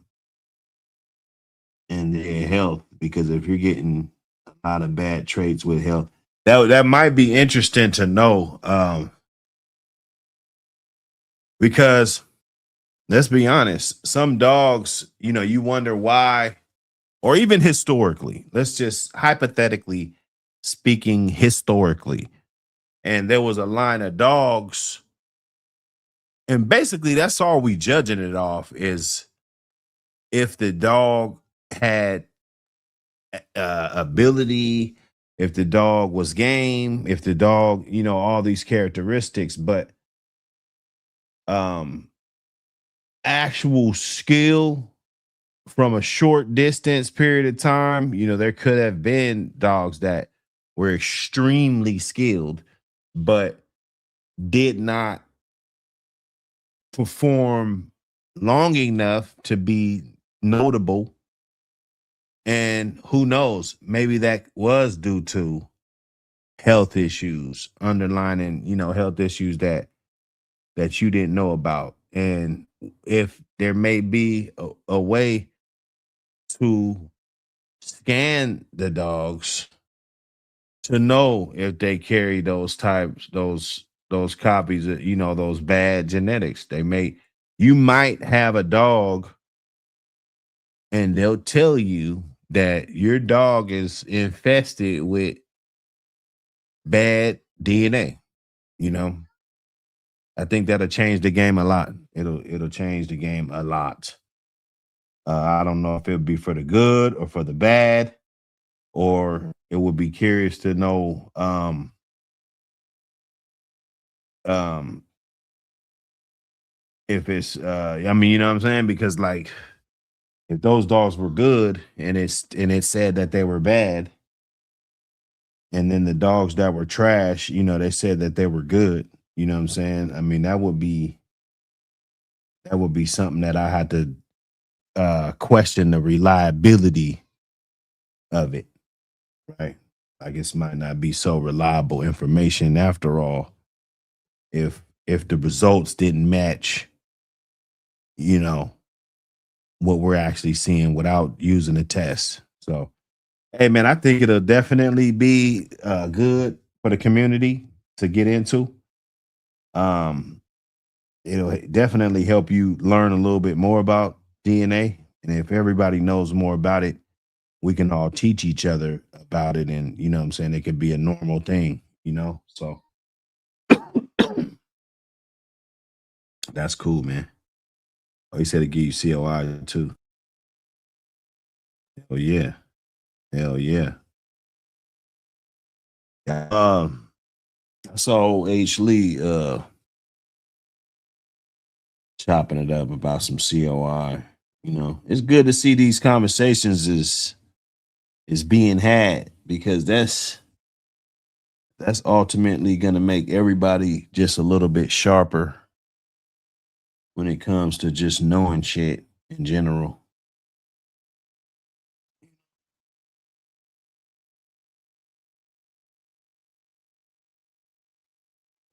their health, because if you're getting a lot of bad traits with health, that might be interesting to know. Because let's be honest, some dogs, you know, you wonder why, or even historically, let's just hypothetically speaking, historically, and there was a line of dogs, and basically that's all we judging it off is if the dog had ability, if the dog was game, if the dog, you know, all these characteristics, but actual skill from a short distance period of time, you know, there could have been dogs that were extremely skilled, but did not perform long enough to be notable. And who knows, maybe that was due to health issues, underlining, health issues that you didn't know about. And if there may be a way to scan the dogs to know if they carry those copies of, those bad genetics. You might have a dog and they'll tell you that your dog is infested with bad DNA. I think that'll change the game a lot. It'll change the game a lot. I don't know if it'll be for the good or for the bad, or it would be curious to know if it's I mean, you know what I'm saying? Because like if those dogs were good and it said that they were bad, and then the dogs that were trash, they said that they were good, you know what I'm saying? I mean, that would be something that I had to question the reliability of it, right? I guess might not be so reliable information after all if the results didn't match, what we're actually seeing without using a test. So, hey man, I think it'll definitely be good for the community to get into. It'll definitely help you learn a little bit more about DNA. And if everybody knows more about it, we can all teach each other about it. And, you know what I'm saying? It could be a normal thing, So that's cool, man. Oh, he said it give you COI too. Hell yeah. Hell yeah. So H. Lee chopping it up about some COI. It's good to see these conversations is being had, because that's ultimately gonna make everybody just a little bit sharper when it comes to just knowing shit in general.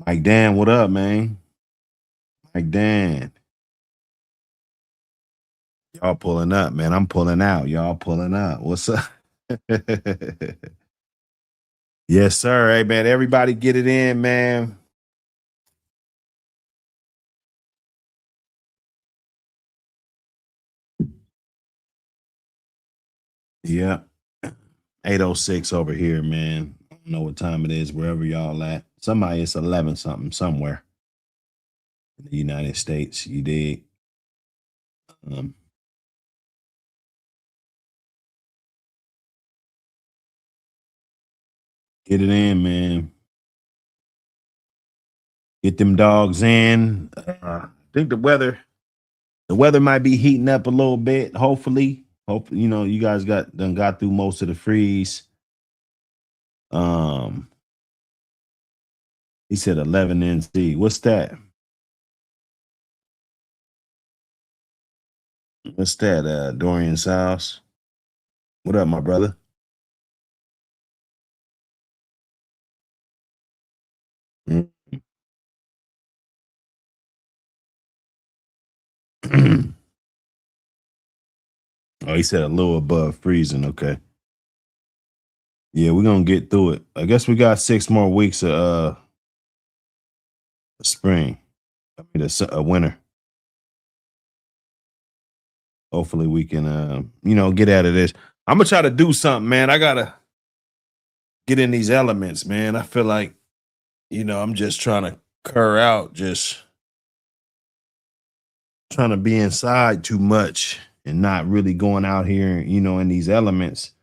Mike Dan, what up, man? Mike Dan. Y'all pulling up, man. I'm pulling out. Y'all pulling up. What's up? Yes, sir. Hey, man, everybody get it in, man. Yeah. 8:06 over here, man. I don't know what time it is, wherever y'all at. Somebody, it's 11 something somewhere in the United States. You dig? Get it in, man. Get them dogs in. I think the weather might be heating up a little bit. Hopefully, you guys got through most of the freeze. He said 11 NC. What's that? What's that? Dorian's house. What up, my brother? Oh, he said a little above freezing. Okay. Yeah, we're gonna get through it. I guess we got 6 more weeks of spring. I mean, a winter. Hopefully we can get out of this. I'm gonna try to do something, man. I gotta get in these elements, man. I feel like, I'm just trying to cur out, just trying to be inside too much and not really going out here, in these elements,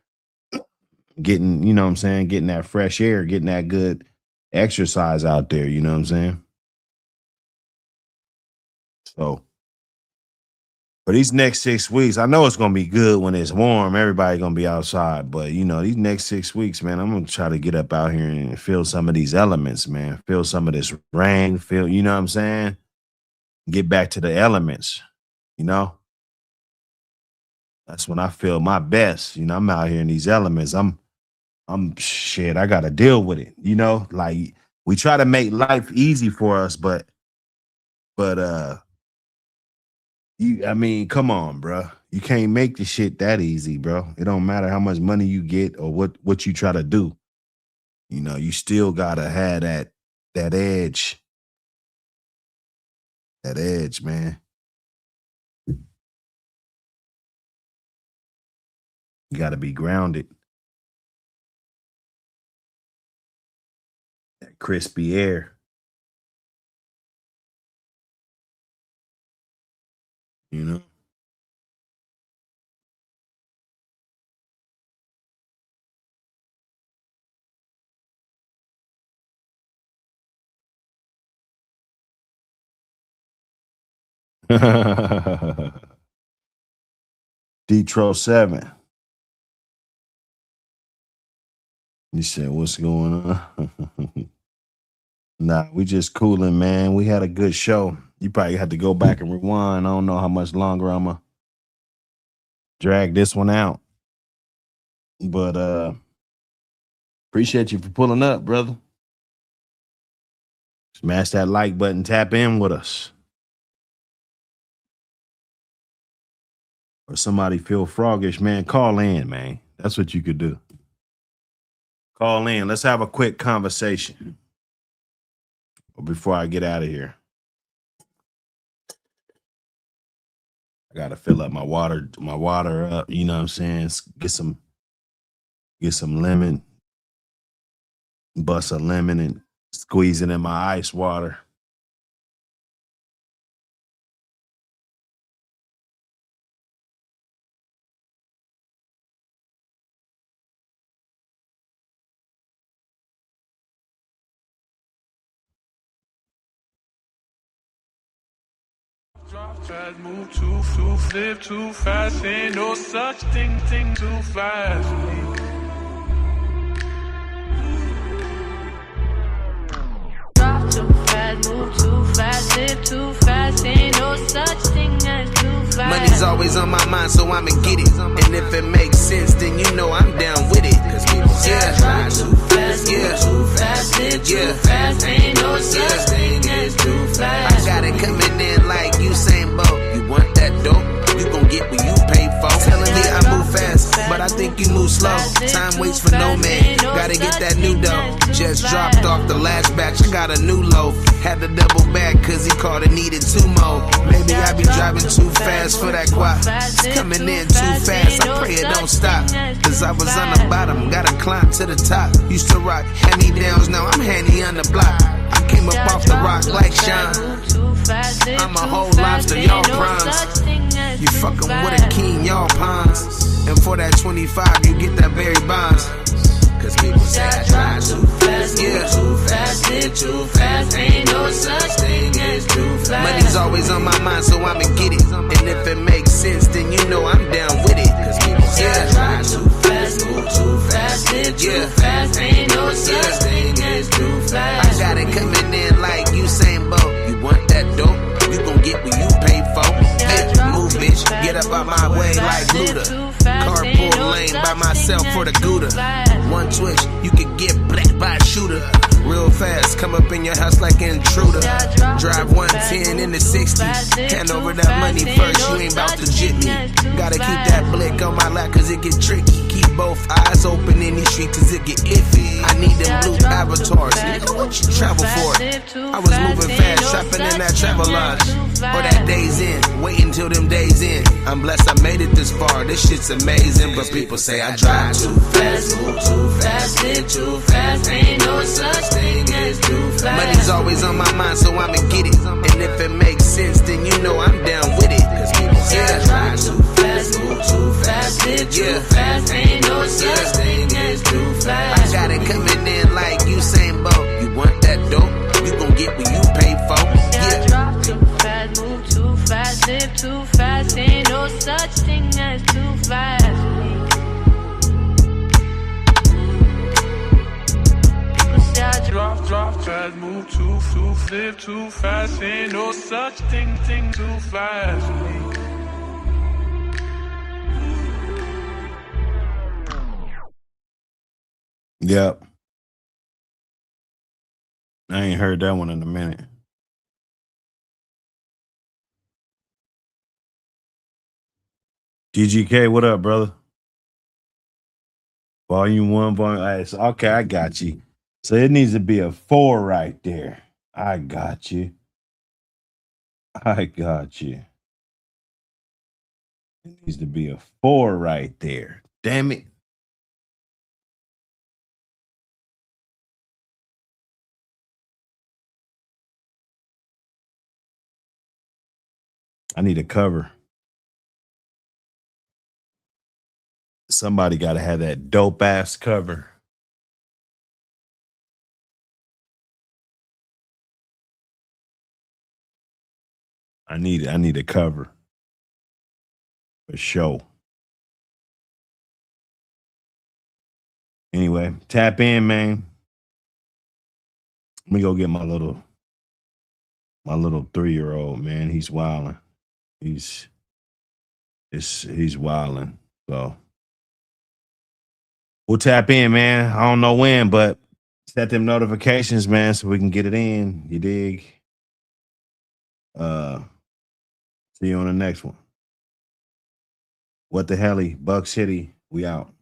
getting, what I'm saying, getting that fresh air, getting that good exercise out there, you know what I'm saying? So for these next 6 weeks, I know it's gonna be good when it's warm. Everybody gonna be outside, but these next 6 weeks, man, I'm gonna try to get up out here and feel some of these elements, man. Feel some of this rain. Feel, you know what I'm saying? Get back to the elements. That's when I feel my best. I'm out here in these elements. I'm I gotta deal with it. You know, like we try to make life easy for us, but I mean, come on, bro. You can't make the shit that easy, bro. It don't matter how much money you get or what you try to do. You know, you still gotta have that edge. That edge, man. You gotta be grounded. That crispy air. You know? Detro 7. You said, what's going on? Nah, we just cooling, man. We had a good show. You probably had to go back and rewind. I don't know how much longer I'm going to drag this one out. But appreciate you for pulling up, brother. Smash that like button. Tap in with us. Or somebody feel froggish, man, call in, man. That's what you could do. Call in. Let's have a quick conversation before I get out of here. I gotta fill up my water up, you know what I'm saying? Get some lemon, bust a lemon and squeeze it in my ice water. Drop fast, move too flip too fast. Ain't no such thing too fast. Drop too fast, move too fast, live too fast. Ain't no such thing as too fast. Money's always on my mind, so I'ma get it. And if it makes sense, then you know I'm down with it. Cause people say I drive too fast, too fast, live too fast. Ain't no such thing as too fast. I got it coming in like Usain Bolt. You want that dope? You gon' get what you pay for. Telling me I move fast, but I think you move slow. Time waits for no man. Gotta get that new dough. Just dropped off the last batch. I got a new loaf. Had to double back cause he called and needed 2 more. Maybe I be driving too fast for that guap. It's coming in too fast. I pray it don't stop. Cause I was on the bottom, gotta climb to the top. Used to rock hand-me-downs, now I'm handy on the block. I came up off the rock like Sean. I'm a whole lobster, y'all prawns. You fucking with a king, y'all pawns. And for that 25, you get that Barry Bonds. Cause people say I drive too fast, too fast, live too fast. Ain't no such thing as too fast. Money's always on my mind, so I'ma get it. And if it makes sense, then you know I'm down with it. Cause people say I drive too fast, move too fast, live too fast. Ain't no such thing as too fast. I got it coming in like Usain Bolt. You want that dope? You gon' get what you pay for. Move, bitch, get up out my way like Luda. Carpool lane by myself for the Gouda. One twitch, you could get black by a shooter. Real fast, come up in your house like an intruder. Drive 110 in the 60. Hand over that money first, you ain't about to jit me. Gotta keep that blick on my lap cause it get tricky. Keep both eyes open in these streets cause it get iffy. I need them blue avatars. Nigga, what you travel for? I was moving fast, shopping in that travel lodge. Or that days in, waiting till them days in. I'm blessed I made it this far, this shit's amazing. But people say I drive too fast, move too fast, live too fast. Ain't no such thing as too fast. Money's always on my mind, so I'ma get it. And if it makes sense, then you know I'm down with it. Cause people say I drive too fast, move too fast, live too fast. Ain't no such thing as too fast. I got it coming in like Usain Bolt. You want that dope? You gon' get what you pay for. Drop too fast, move too fast, live too fast. Ain't no such thing as too fast. Drop fast, move too live too fast. Ain't no such thing too fast. Yep. I ain't heard that one in a minute. DGK, what up, brother? Volume 1, volume. Okay, I got you. So it needs to be a 4 right there. I got you. I got you. It needs to be a 4 right there. Damn it. I need a cover. Somebody got to have that dope ass cover. I need a cover for sure. Anyway, tap in, man. Let me go get my little 3-year-old, man. He's wilding. He's wilding. So we'll tap in, man. I don't know when, but set them notifications, man, so we can get it in. You dig? See you on the next one. What the helly? Buck City. We out.